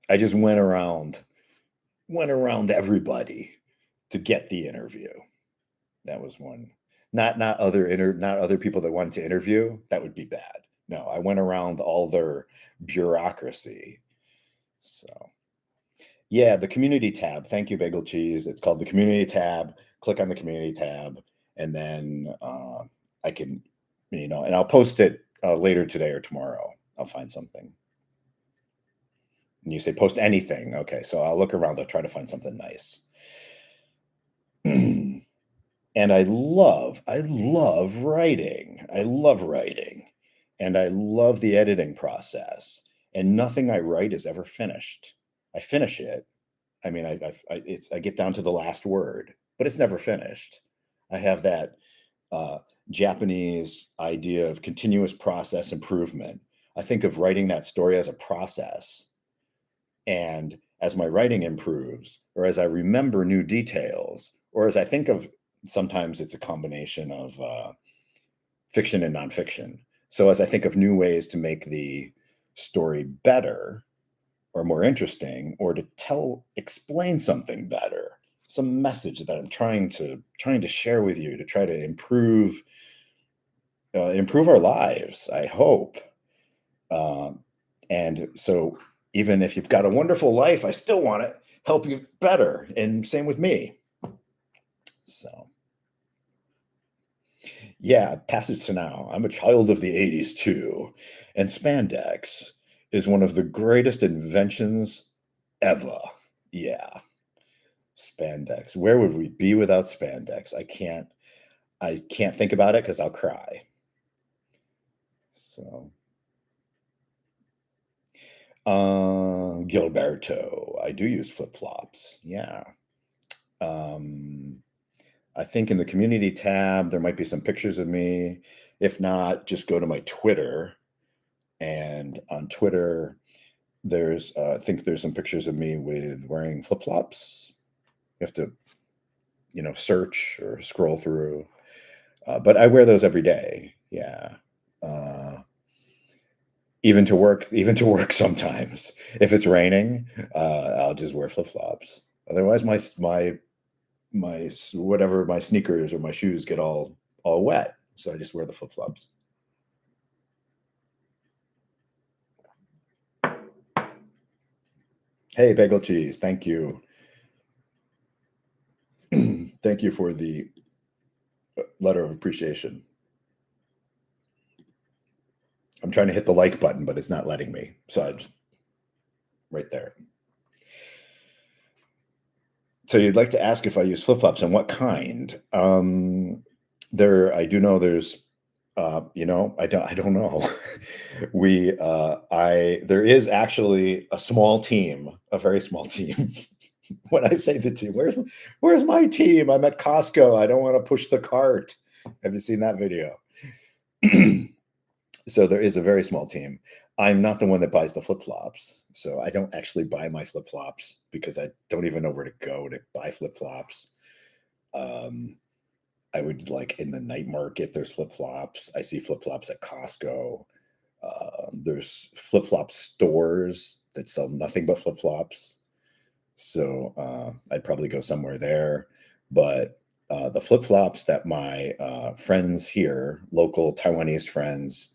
I just went around everybody to get the interview. That was one. Not other people that wanted to interview. That would be bad. No, I went around all their bureaucracy. So yeah, the community tab. Thank you, Bagel Cheese. It's called the community tab. Click on the community tab, and then I can, and I'll post it later today or tomorrow. I'll find something. And you say post anything. Okay, so I'll look around. I'll try to find something nice. And I love writing. I love writing. And I love the editing process. And nothing I write is ever finished. I finish it. I mean, I get down to the last word, but it's never finished. I have that Japanese idea of continuous process improvement. I think of writing that story as a process. And as my writing improves, or as I remember new details, or as I think of, sometimes it's a combination of fiction and nonfiction. So as I think of new ways to make the story better or more interesting, or to explain something better, some message that I'm trying to share with you to try to improve our lives, I hope. And so even if you've got a wonderful life, I still want to help you better. And same with me. So yeah, passage to now. I'm a child of the 80s too. And spandex is one of the greatest inventions ever. Yeah. Spandex. Where would we be without spandex? I can't think about it because I'll cry. So Gilberto, I do use flip-flops. Yeah. I think in the community tab, there might be some pictures of me. If not, just go to my Twitter. And on Twitter, there's, I think there's some pictures of me with wearing flip-flops. You have to, search or scroll through. But I wear those every day. Yeah. even to work sometimes. If it's raining, I'll just wear flip-flops. Otherwise, whatever, my sneakers or my shoes get all wet. So I just wear the flip-flops. Hey, bagel cheese, thank you. Thank you for the letter of appreciation. I'm trying to hit the like button, but it's not letting me. So I just right there. So you'd like to ask if I use flip-flops and what kind? I do know there's, I don't know. There is actually a small team, a very small team. When I say the team, where's my team? I'm at Costco. I don't want to push the cart. Have you seen that video? So there is a very small team. I'm not the one that buys the flip-flops. So I don't actually buy my flip-flops because I don't even know where to go to buy flip-flops. I would like in the night market, there's flip-flops. I see flip-flops at Costco. There's flip-flop stores that sell nothing but flip-flops. So I'd probably go somewhere there. But the flip-flops that my friends here, local Taiwanese friends,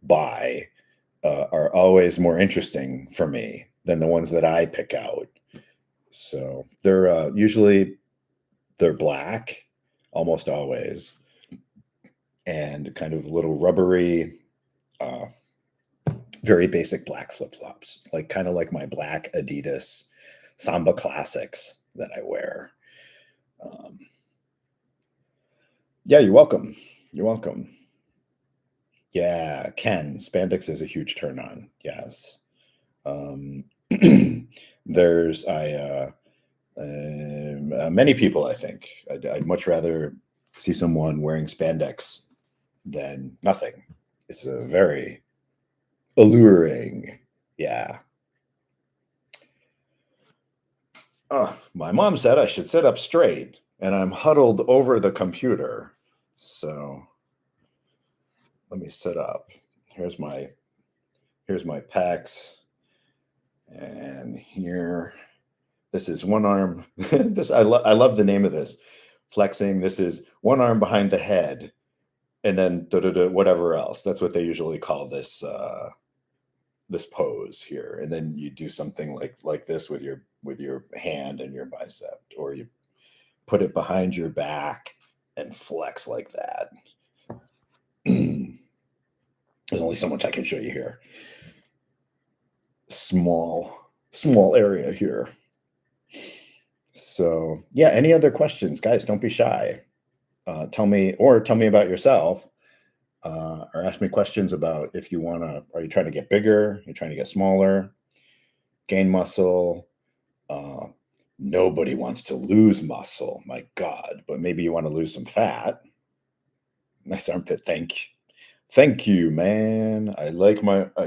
buy are always more interesting for me than the ones that I pick out. So they're black, almost always, and kind of little rubbery, very basic black flip-flops, like kind of like my black Adidas Samba Classics that I wear. Yeah, you're welcome. You're welcome. Yeah, Ken, spandex is a huge turn on. Yes. There's many people, I think. I'd much rather see someone wearing spandex than nothing. It's a very alluring. Yeah. My mom said I should sit up straight, and I'm huddled over the computer. So let me sit up. Here's my pecs, and here. This is one arm. I love the name of this. Flexing. This is one arm behind the head, and then whatever else. That's what they usually call this this pose here. And then you do something like this with your hand and your bicep, or you put it behind your back and flex like that. There's only so much I can show you here. Small area here. So yeah, any other questions, guys? Don't be shy. Tell me about yourself, or ask me questions about if you want to. Are you trying to get bigger? You're trying to get smaller, gain muscle. Nobody wants to lose muscle, my God, but maybe you want to lose some fat. Nice armpit. Thank you, man. I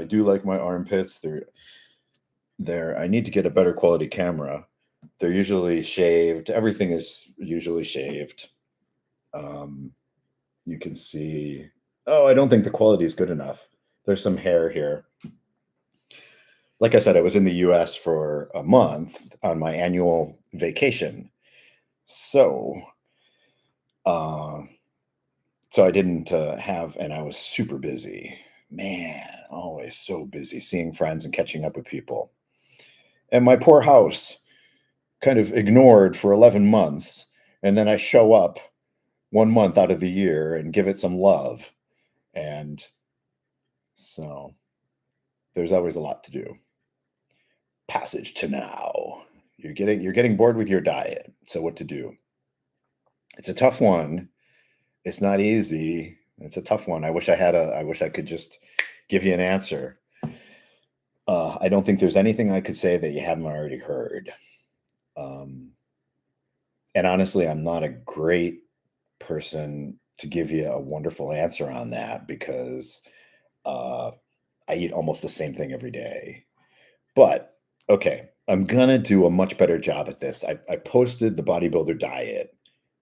do like my armpits. I need to get a better quality camera. They're usually shaved. Everything is usually shaved. You can see, I don't think the quality is good enough. There's some hair here. Like I said, I was in the US for a month on my annual vacation. So I didn't and I was super busy. Man, always so busy seeing friends and catching up with people. And my poor house kind of ignored for 11 months. And then I show up 1 month out of the year and give it some love. And so there's always a lot to do. Passage to now. You're getting bored with your diet. So what to do? It's a tough one. It's not easy. It's a tough one. I wish I could just give you an answer. I don't think there's anything I could say that you haven't already heard. And honestly, I'm not a great person to give you a wonderful answer on that because I eat almost the same thing every day. But okay, I'm gonna do a much better job at this. I posted the bodybuilder diet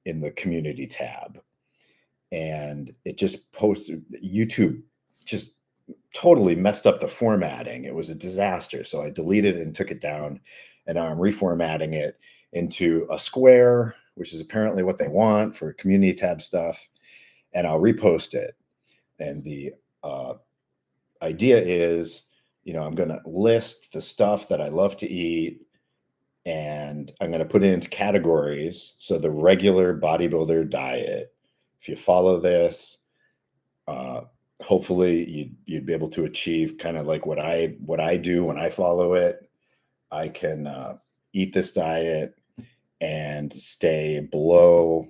in the community tab, and it just posted. YouTube just totally messed up the formatting. It was a disaster. So I deleted it and took it down, and now I'm reformatting it into a square, which is apparently what they want for community tab stuff. And I'll repost it. And the idea is, I'm going to list the stuff that I love to eat, and I'm going to put it into categories. So the regular bodybuilder diet, if you follow this, hopefully you'd be able to achieve kind of like what I do when I follow it. I can eat this diet and stay below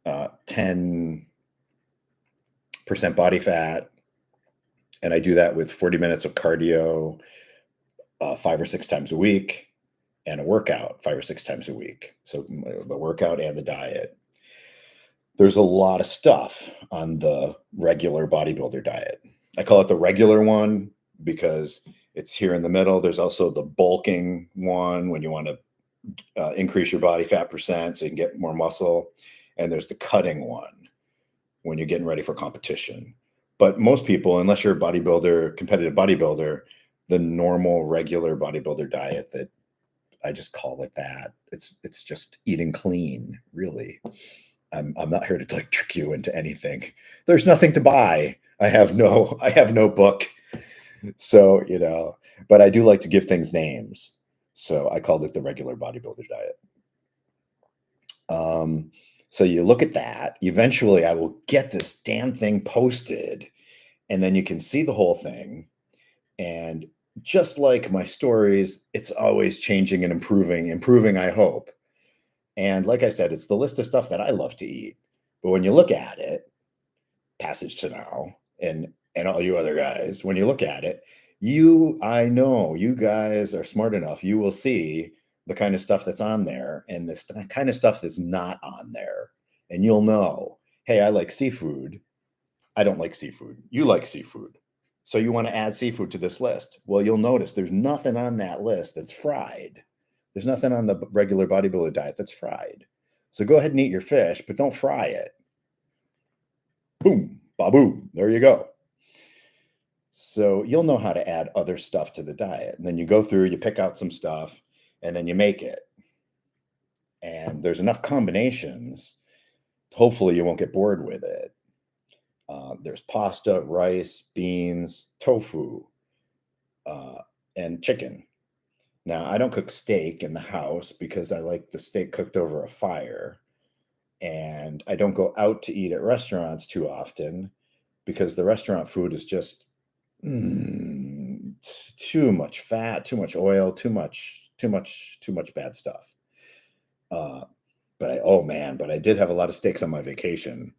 10% body fat, and I do that with 40 minutes of cardio 5 or 6 times a week, and a workout 5 or 6 times a week. So the workout and the diet. There's a lot of stuff on the regular bodybuilder diet. I call it the regular one because it's here in the middle. There's also the bulking one when you want to increase your body fat percent so you can get more muscle. And there's the cutting one when you're getting ready for competition. But most people, unless you're a bodybuilder, competitive bodybuilder, the normal regular bodybuilder diet, that I just call it that. It's just eating clean, really. I'm not here to like trick you into anything. There's nothing to buy. I have no book. So, but I do like to give things names. So I called it the regular bodybuilder diet. So you look at that. Eventually I will get this damn thing posted, and then you can see the whole thing. And just like my stories, it's always changing and improving, I hope. And like I said, it's the list of stuff that I love to eat. But when you look at it, passage to now, and all you other guys, when you look at it, I know you guys are smart enough. You will see the kind of stuff that's on there and this kind of stuff that's not on there. And you'll know, hey, I like seafood. I don't like seafood. You like seafood. So you want to add seafood to this list. Well, you'll notice there's nothing on that list that's fried. There's nothing on the regular bodybuilder diet that's fried. So go ahead and eat your fish, but don't fry it. Boom, ba-boom, there you go. So you'll know how to add other stuff to the diet. And then you go through, you pick out some stuff, and then you make it. And there's enough combinations. Hopefully you won't get bored with it. There's pasta, rice, beans, tofu, and chicken. Now, I don't cook steak in the house because I like the steak cooked over a fire. And I don't go out to eat at restaurants too often because the restaurant food is just too much fat, too much oil, too much bad stuff. But I did have a lot of steaks on my vacation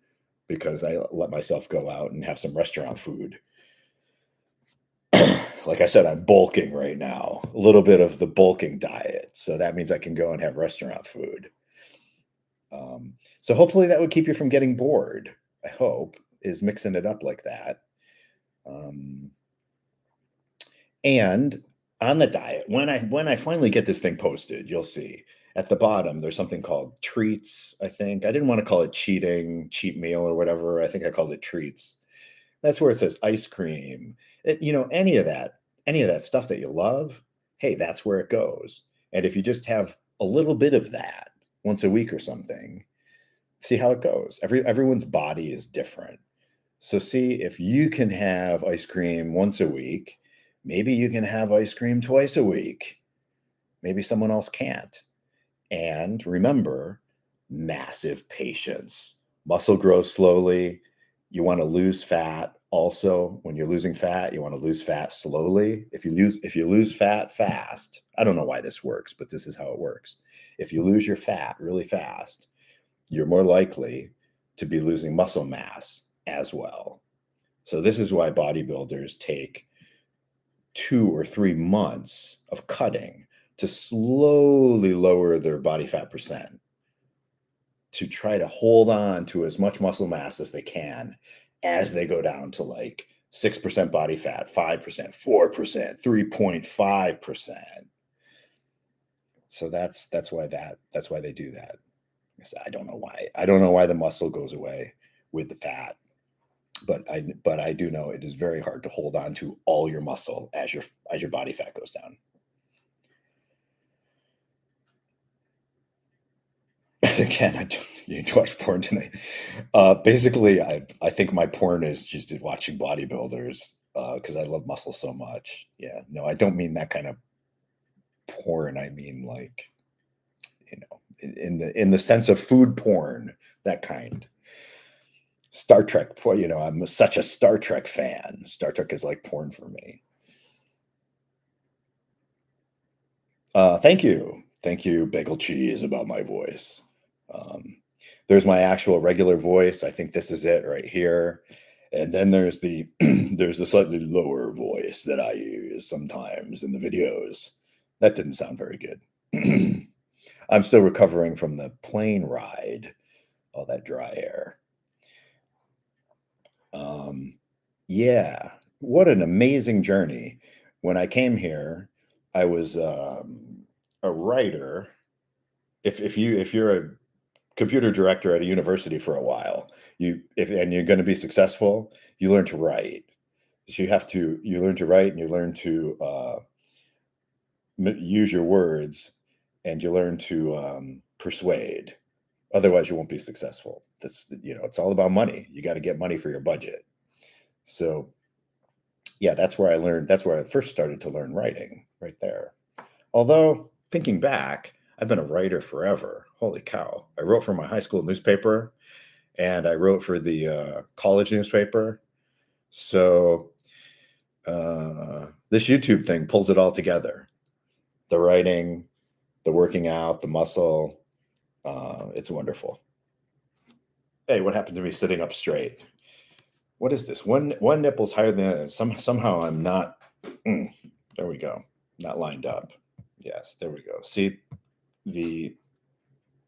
because I let myself go out and have some restaurant food. Like I said, I'm bulking right now, a little bit of the bulking diet. So that means I can go and have restaurant food. So hopefully that would keep you from getting bored. I hope, is mixing it up like that. And on the diet, when I finally get this thing posted, you'll see at the bottom there's something called treats. I think I didn't want to call it cheat meal or whatever. I think I called it treats. That's where it says ice cream. Any of that stuff that you love, hey, that's where it goes. And if you just have a little bit of that once a week or something, see how it goes. Everyone's body is different. So see if you can have ice cream once a week. Maybe you can have ice cream twice a week. Maybe someone else can't. And remember, massive patience. Muscle grows slowly. You want to lose fat. Also, when you're losing fat, you want to lose fat slowly. If you lose fat fast, I don't know why this works, but this is how it works. If you lose your fat really fast, you're more likely to be losing muscle mass as well. So this is why bodybuilders take 2 or 3 months of cutting to slowly lower their body fat percent, to try to hold on to as much muscle mass as they can as they go down to like 6% body fat, 5%, 4%, 3.5%. So that's why they do that. I don't know why. I don't know why the muscle goes away with the fat. But I do know it is very hard to hold on to all your muscle as your body fat goes down. Again, I don't, you need to watch porn tonight. Basically, I think my porn is just watching bodybuilders because I love muscle so much. Yeah, no, I don't mean that kind of porn. I mean like in the sense of food porn, that kind. Star Trek, I'm such a Star Trek fan. Star Trek is like porn for me. Thank you, Bagel Cheese, about my voice. Um, there's my actual regular voice. I think this is it right here, and then there's the there's the slightly lower voice that I use sometimes in the videos. That didn't sound very good. I'm still recovering from the plane ride, all that dry air. Um, yeah, what an amazing journey. When I came here, I was a writer. If you're a computer director at a university for a while, and you're going to be successful, you learn to write. So you learn to write, and you learn to use your words, and you learn to persuade. Otherwise, you won't be successful. It's all about money. You got to get money for your budget. So yeah, that's where I learned. That's where I first started to learn writing, right there. Although thinking back, I've been a writer forever. Holy cow! I wrote for my high school newspaper, and I wrote for the college newspaper. So this YouTube thing pulls it all together: the writing, the working out, the muscle. It's wonderful. Hey, what happened to me sitting up straight? What is this? One nipple's higher than the other. Somehow I'm not. There we go. Not lined up. Yes, there we go. See the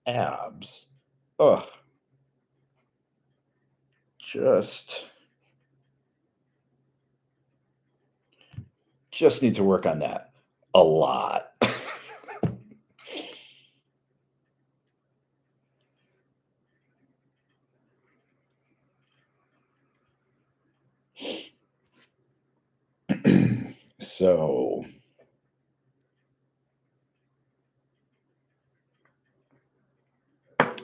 abs. Oh, just need to work on that a lot. So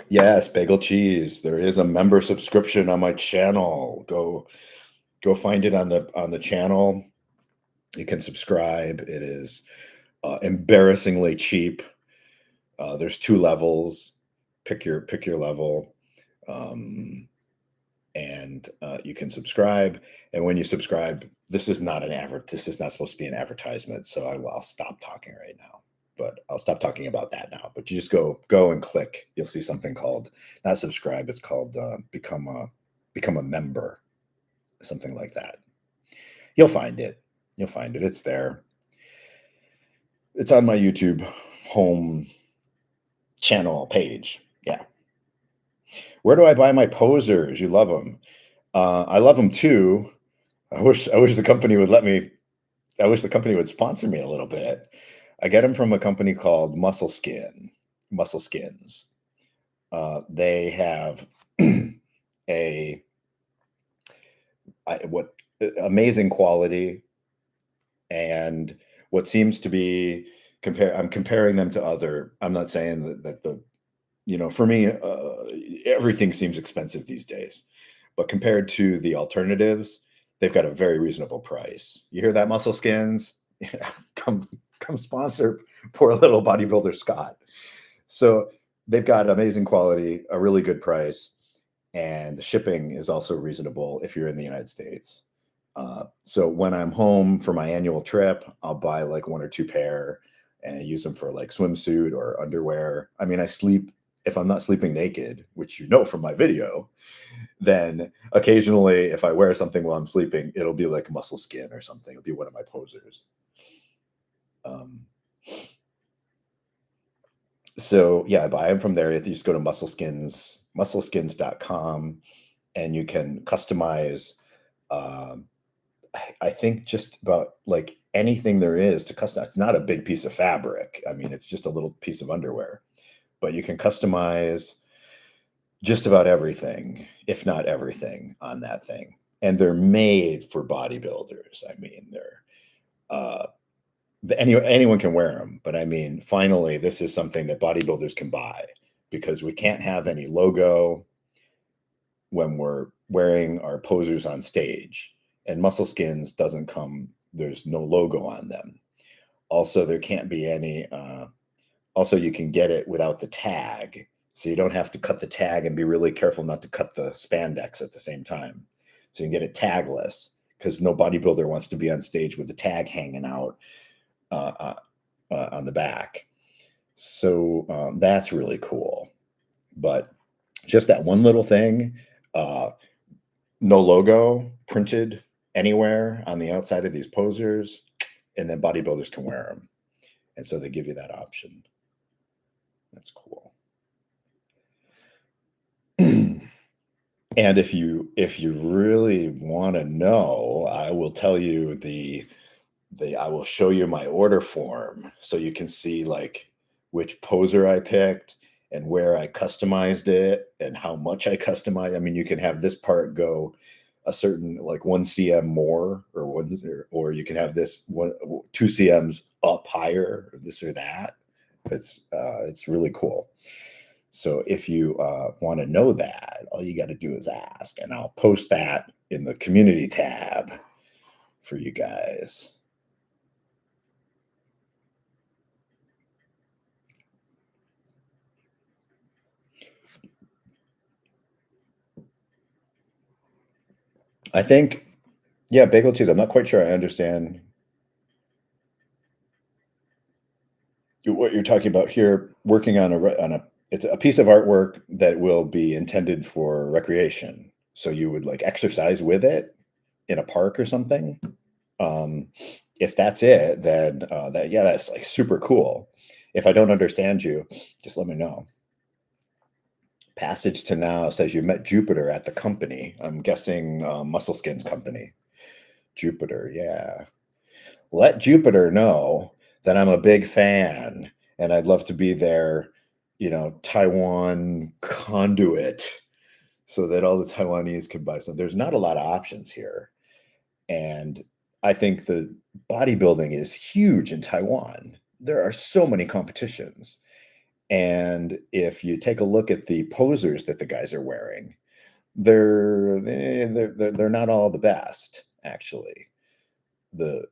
yes, bagel cheese. There is a member subscription on my channel. Go find it on the channel. You can subscribe. It is embarrassingly cheap. There's two levels. Pick your level, and you can subscribe. And when you subscribe, this is not This is not supposed to be an advertisement. So I'll stop talking right now. But I'll stop talking about that now. But you just go and click. You'll see something called not subscribe. It's called become a member, something like that. You'll find it. You'll find it. It's there. It's on my YouTube home channel page. Yeah. Where do I buy my posers? You love them. I love them too. I wish the company would let me. I wish the company would sponsor me a little bit. I get them from a company called Muscle Skins. They have a what amazing quality, and what seems to be I'm comparing them to other. I'm not saying that the for me, everything seems expensive these days, but compared to the alternatives, they've got a very reasonable price. You hear that, Muscle Skins? Yeah, come sponsor poor little bodybuilder Scott. So they've got amazing quality, a really good price, and the shipping is also reasonable if you're in the United States. So when I'm home for my annual trip, I'll buy like one or two pair and use them for like swimsuit or underwear. I mean, if I'm not sleeping naked, which you know from my video, then occasionally if I wear something while I'm sleeping, it'll be like Muscle Skin or something. It'll be one of my posers. So yeah, I buy them from there. You just go to muscleskins.com, and you can customize I think just about like anything there is to customize. It's not a big piece of fabric. I mean, it's just a little piece of underwear, but you can customize just about everything, if not everything, on that thing. and they're made for bodybuilders. I mean, uh, anyone can wear them, but I mean, finally, this is something that bodybuilders can buy because we can't have any logo when we're wearing our posers on stage, and Muscle Skins doesn't come. There's no logo on them. Also, there can't be any. Also, you can get it without the tag, so you don't have to cut the tag and be really careful not to cut the spandex at the same time. So you can get it tagless because no bodybuilder wants to be on stage with the tag hanging out on the back. So that's really cool. But just that one little thing, no logo printed anywhere on the outside of these posers, and then bodybuilders can wear them. And so they give you that option. That's cool. And if you really want to know, I will tell you I will show you my order form so you can see like which poser I picked and where I customized it and how much I customized. I mean, you can have this part go a certain like 1 cm more or you can have this 2 cms up higher or this or that. It's really cool. So if you want to know that, all you got to do is ask, and I'll post that in the community tab for you guys. I think, yeah, bagel cheese. I'm not quite sure I understand what you're talking about here. Working on it's a piece of artwork that will be intended for recreation. So you would like exercise with it in a park or something. Um, if that's it, then that's like super cool. If I don't understand you, just let me know. Passage to Now says you met Jupiter at the company. I'm guessing Muscle Skins company. Jupiter, yeah. Let Jupiter know that I'm a big fan and I'd love to be their, Taiwan conduit so that all the Taiwanese can buy some. There's not a lot of options here. And I think the bodybuilding is huge in Taiwan. There are so many competitions. And if you take a look at the posers that the guys are wearing, they're not all the best, actually. The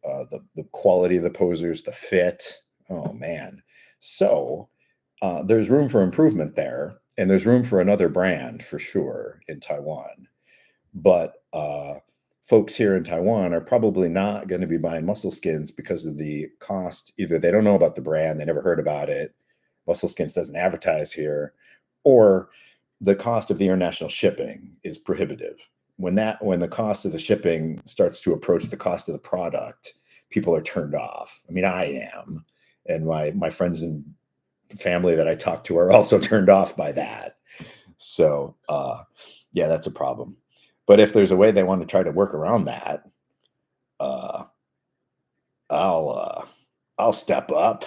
quality of the posers, the fit, oh man. So there's room for improvement there, and there's room for another brand for sure in Taiwan. But folks here in Taiwan are probably not going to be buying Muscle Skins because of the cost. Either they don't know about the brand, they never heard about it, Muscle Skins doesn't advertise here, or the cost of the international shipping is prohibitive. When the cost of the shipping starts to approach the cost of the product, people are turned off. I mean, I am, and my friends and family that I talk to are also turned off by that. So yeah, that's a problem. But if there's a way they want to try to work around that, I'll step up.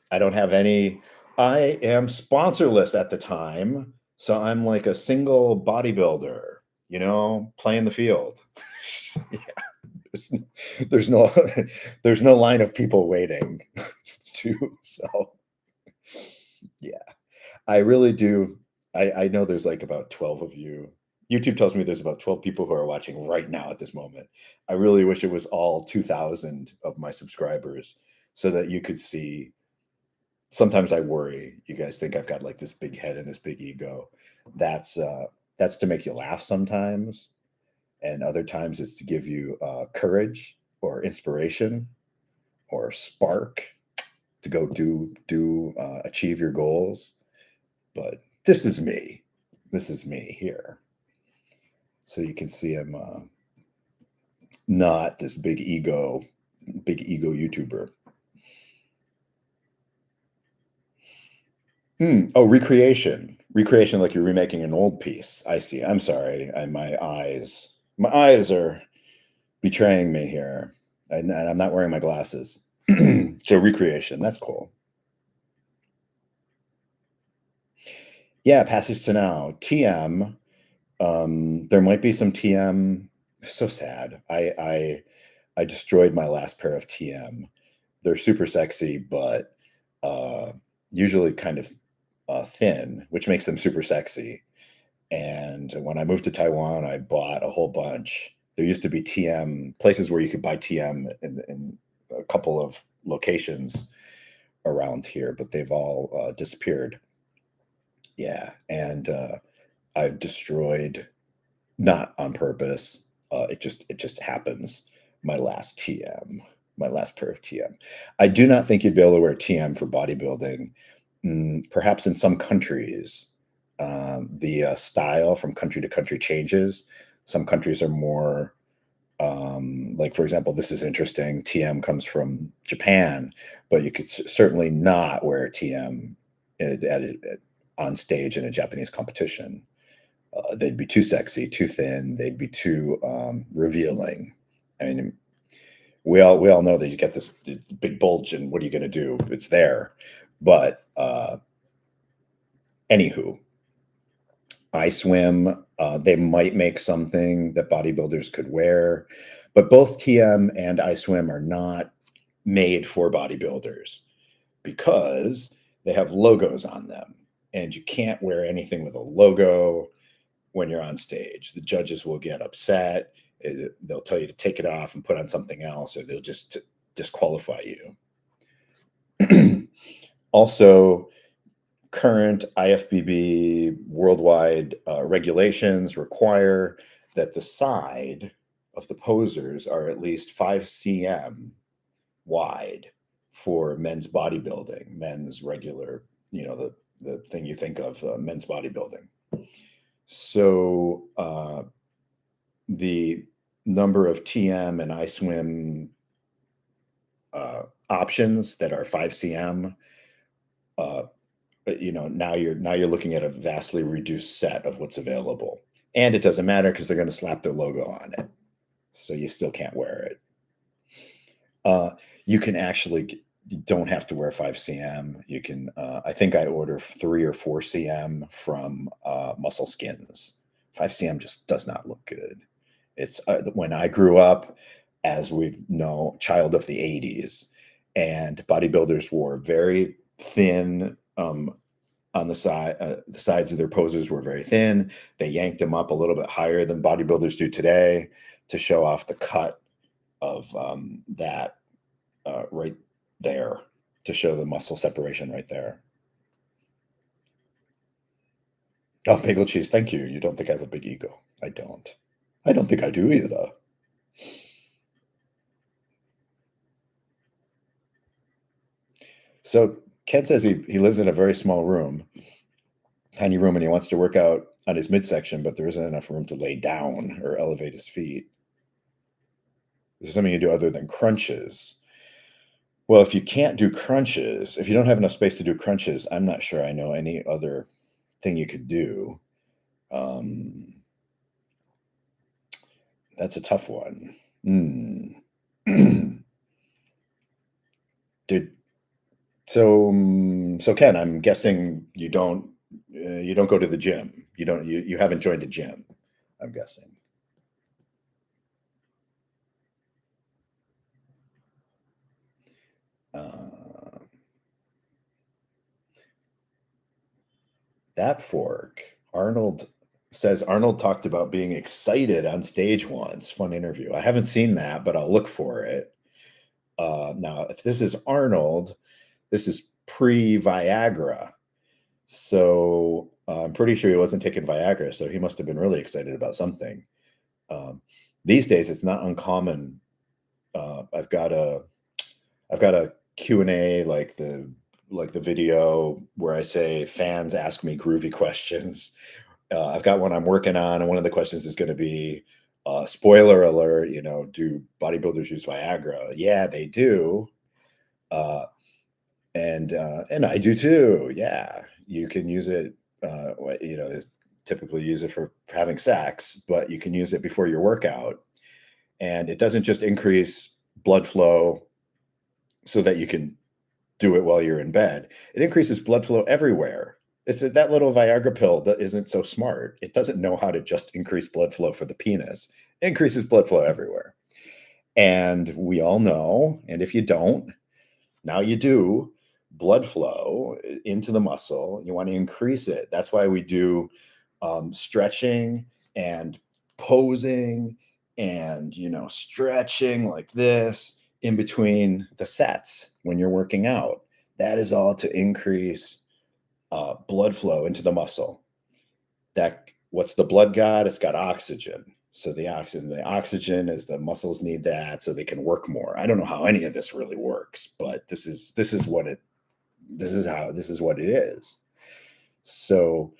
I don't have any. I am sponsorless at the time, so I'm like a single bodybuilder, playing the field. Yeah, there's no there's no line of people waiting to. So yeah, I really do. I know there's like about 12 of you. YouTube tells me there's about 12 people who are watching right now at this moment. I really wish it was all 2,000 of my subscribers so that you could see. Sometimes I worry you guys think I've got like this big head and this big ego. That's to make you laugh sometimes, and other times it's to give you courage or inspiration or spark to go achieve your goals. But this is me. This is me here. So you can see I'm not this big ego YouTuber. Oh, recreation. Recreation, like you're remaking an old piece. I see. I'm sorry. My eyes are betraying me here. And I'm not wearing my glasses. So recreation, that's cool. Yeah, Passage to Now. TM There might be some TM. So sad. I destroyed my last pair of TM. They're super sexy, but uh, usually kind of thin, which makes them super sexy. And when I moved to Taiwan, I bought a whole bunch. There used to be TM places where you could buy TM in a couple of locations around here, but they've all disappeared. Yeah, and I've destroyed, not on purpose. It just happens. My last TM, my last pair of TM. I do not think you'd be able to wear TM for bodybuilding. Perhaps in some countries, the style from country to country changes. Some countries are more, like, for example, this is interesting. TM comes from Japan, but you could certainly not wear TM on stage in a Japanese competition. They'd be too sexy, too thin. They'd be too revealing. I mean, we all know that you get this big bulge, and what are you going to do? It's there. But anywho, I swim. They might make something that bodybuilders could wear, but both TM and I swim are not made for bodybuilders because they have logos on them, and you can't wear anything with a logo when you're on stage. The judges will get upset. They'll tell you to take it off and put on something else, or they'll just disqualify you. Also, current IFBB worldwide regulations require that the side of the posers are at least 5 cm wide for men's bodybuilding, men's regular, the thing you think of, men's bodybuilding. So the number of TM and iSwim options that are 5 cm, now you're looking at a vastly reduced set of what's available, and it doesn't matter because they're going to slap their logo on it, so you still can't wear it. You can actually, you don't have to wear 5 cm. You can, I think I order 3 or 4 cm from Muscle Skins. 5 cm just does not look good. It's when I grew up, as we know, child of the 80s, and bodybuilders wore very thin, on the sides of their posers were very thin. They yanked them up a little bit higher than bodybuilders do today to show off the cut of that right there, to show the muscle separation right there. Oh, bagel cheese, thank you. You don't think I have a big ego? I don't. I don't think I do either. So Ken says he lives in a very small room, tiny room, and he wants to work out on his midsection, but there isn't enough room to lay down or elevate his feet. Is there something you do other than crunches? Well, if you can't do crunches, if you don't have enough space to do crunches, I'm not sure I know any other thing you could do. That's a tough one. Did so Ken, I'm guessing you don't go to the gym. You haven't joined a gym, I'm guessing. That fork. Arnold says Arnold talked about being excited on stage once. Fun interview. I haven't seen that, but I'll look for it. Now, if this is Arnold, this is pre-Viagra. So I'm pretty sure he wasn't taking Viagra, so he must have been really excited about something. These days, it's not uncommon. I've got a Q&A, like the video where I say fans ask me groovy questions. I've got one I'm working on, and one of the questions is going to be, spoiler alert, do bodybuilders use Viagra? Yeah, they do. And I do too. Yeah, you can use it. Typically use it for having sex, but you can use it before your workout, and it doesn't just increase blood flow so that you can do it while you're in bed. It increases blood flow everywhere. It's that little Viagra pill that isn't so smart. It doesn't know how to just increase blood flow for the penis. It increases blood flow everywhere. And we all know, and if you don't, now you do, blood flow into the muscle. You want to increase it. That's why we do stretching and posing and, stretching like this in between the sets when you're working out. That is all to increase blood flow into the muscle. What's the blood got? It's got oxygen. So the oxygen is the muscles need that so they can work more. I don't know how any of this really works, but this is what it is. So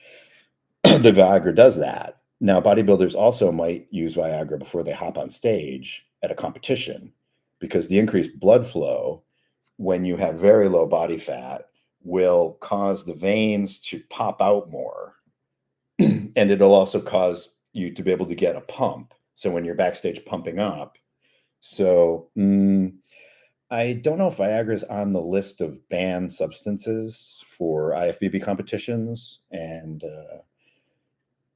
the Viagra does that. Now, bodybuilders also might use Viagra before they hop on stage at a competition because the increased blood flow when you have very low body fat will cause the veins to pop out more. And it'll also cause you to be able to get a pump. So when you're backstage pumping up. So I don't know if Viagra is on the list of banned substances for IFBB competitions. And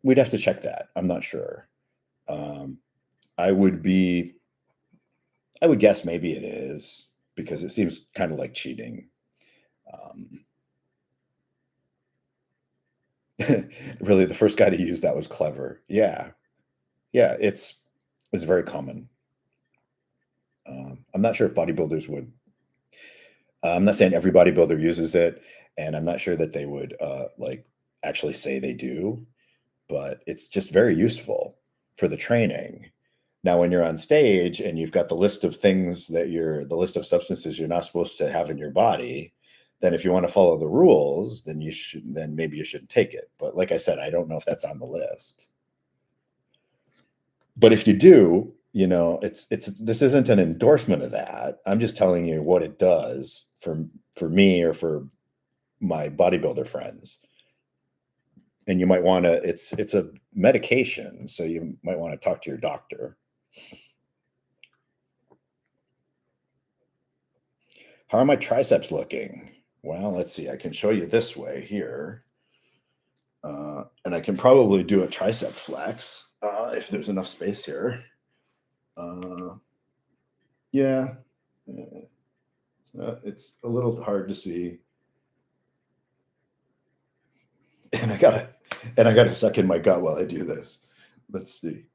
we'd have to check that. I'm not sure. I would guess maybe it is because it seems kind of like cheating. Really, the first guy to use that was clever. Yeah. Yeah, it's very common. I'm not sure if bodybuilders would. I'm not saying every bodybuilder uses it, and I'm not sure that they would like actually say they do, but it's just very useful for the training. Now, when you're on stage and you've got the list of the list of substances you're not supposed to have in your body, then if you want to follow the rules, then maybe you shouldn't take it. But like I said, I don't know if that's on the list. But if you do, this isn't an endorsement of that. I'm just telling you what it does for me or for my bodybuilder friends. And you might want to, it's a medication, so you might want to talk to your doctor. How are my triceps looking? Well, let's see. I can show you this way here. And I can probably do a tricep flex if there's enough space here. Yeah. It's a little hard to see. And I gotta suck in my gut while I do this. Let's see.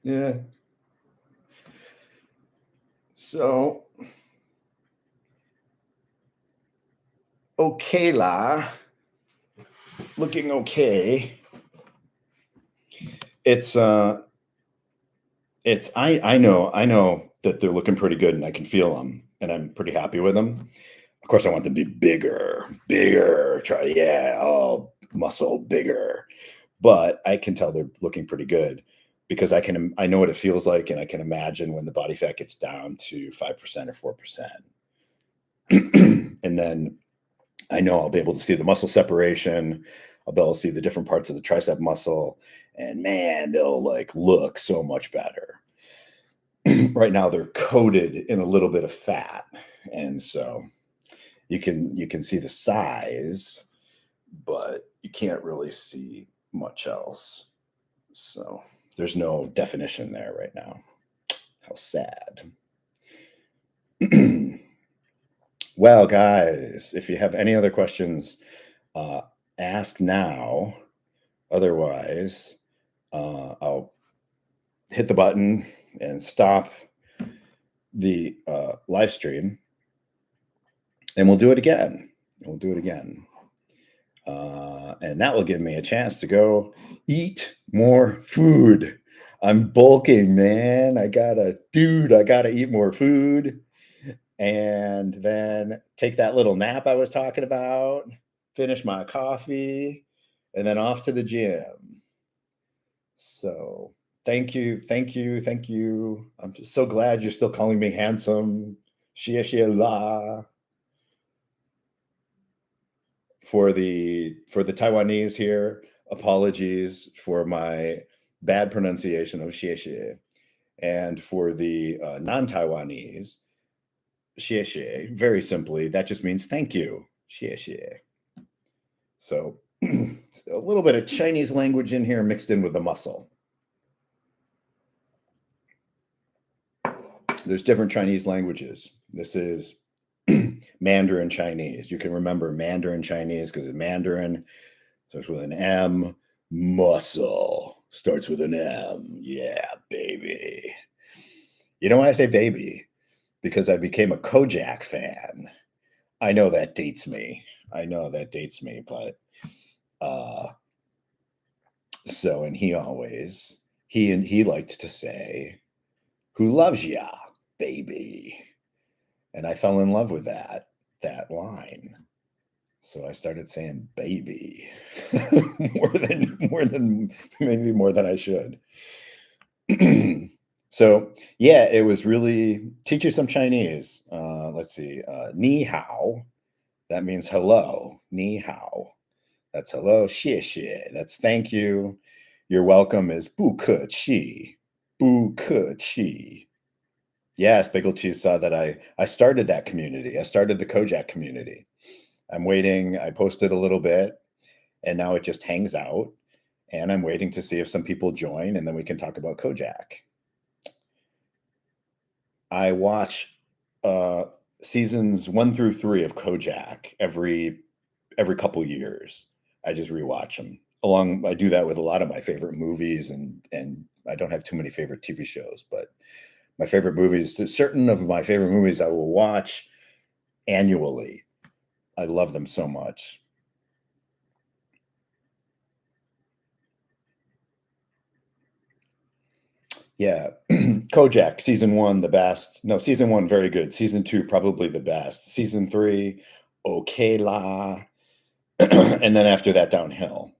Yeah. So, okay la. Looking okay. I know that they're looking pretty good and I can feel them and I'm pretty happy with them. Of course, I want them to be bigger, all muscle, bigger. But I can tell they're looking pretty good because I know what it feels like and I can imagine when the body fat gets down to 5% or 4%. And then I know I'll be able to see the muscle separation. I'll be able to see the different parts of the tricep muscle, and man, they'll like look so much better. Right now, they're coated in a little bit of fat, and so you can see the size, but you can't really see much else. So there's no definition there right now. How sad. Well, guys, if you have any other questions, ask now. Otherwise, I'll hit the button and stop the live stream, and we'll do it again. And that will give me a chance to go eat more food. I'm bulking, man. I gotta eat more food. And then take that little nap I was talking about, finish my coffee, and then off to the gym. So thank you. I'm just so glad you're still calling me handsome. Xie la. For the Taiwanese here, apologies for my bad pronunciation of xie. And for the non-Taiwanese, xie, very simply, that just means thank you. Xie xie. So a little bit of Chinese language in here mixed in with the muscle. There's different Chinese languages. This is Mandarin Chinese. You can remember Mandarin Chinese because Mandarin starts with an M. Muscle starts with an M. Yeah, baby. You know why I say baby? Because I became a Kojak fan. I know that dates me. But so, and he liked to say, "Who loves ya, baby?" And I fell in love with that line. So I started saying baby maybe more than I should. So yeah, it was really teach you some Chinese. Let's see, ni hao. That means hello. Ni hao. That's hello. Xie xie. That's thank you. You're welcome is bu ke qi. Bu ke qi. Yes, Bagel Cheese saw that I started that community. I started the Kojak community. I'm waiting. I posted a little bit and now it just hangs out. And I'm waiting to see if some people join and then we can talk about Kojak. I watch seasons 1 through 3 of Kojak every couple years. I just rewatch them. I do that with a lot of my favorite movies and I don't have too many favorite TV shows, but my favorite movies, certain of my favorite movies I will watch annually. I love them so much. Yeah. Kojak, season 1, the best. No, season 1, very good. Season 2, probably the best. Season 3, okay la. And then after that, downhill.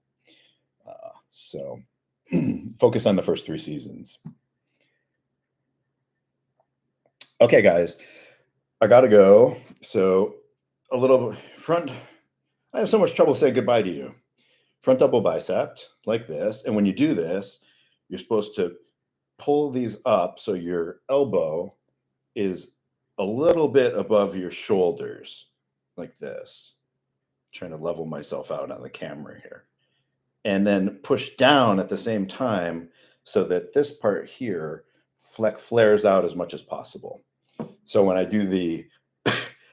So focus on the first 3 seasons. Okay, guys, I gotta go. So a little front. I have so much trouble saying goodbye to you. Front double bicep like this. And when you do this, you're supposed to pull these up so your elbow is a little bit above your shoulders like this. Trying to level myself out on the camera here. And then push down at the same time so that this part here flares out as much as possible. So when I do the,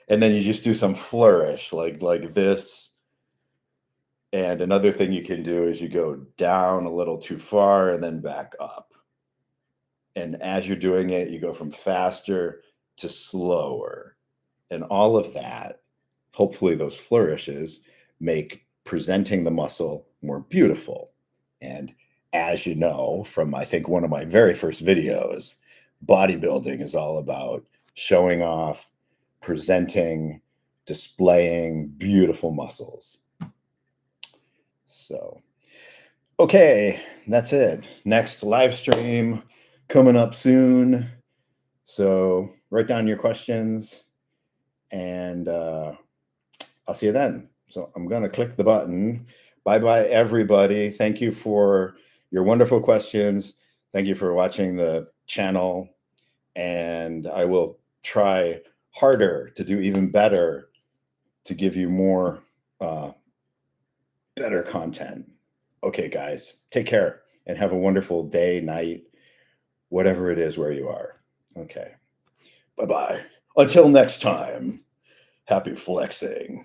and then you just do some flourish like this. And another thing you can do is you go down a little too far and then back up. And as you're doing it, you go from faster to slower. And all of that, hopefully those flourishes make presenting the muscle more beautiful. And as you know, from I think one of my very first videos, bodybuilding is all about showing off, presenting, displaying beautiful muscles. So, okay, that's it. Next live stream coming up soon. So write down your questions and I'll see you then. So I'm going to click the button. Bye-bye, everybody. Thank you for your wonderful questions. Thank you for watching the channel. And I will try harder to do even better to give you more better content. Okay, guys, take care and have a wonderful day, night, whatever it is where you are. Okay, bye-bye. Until next time, happy flexing.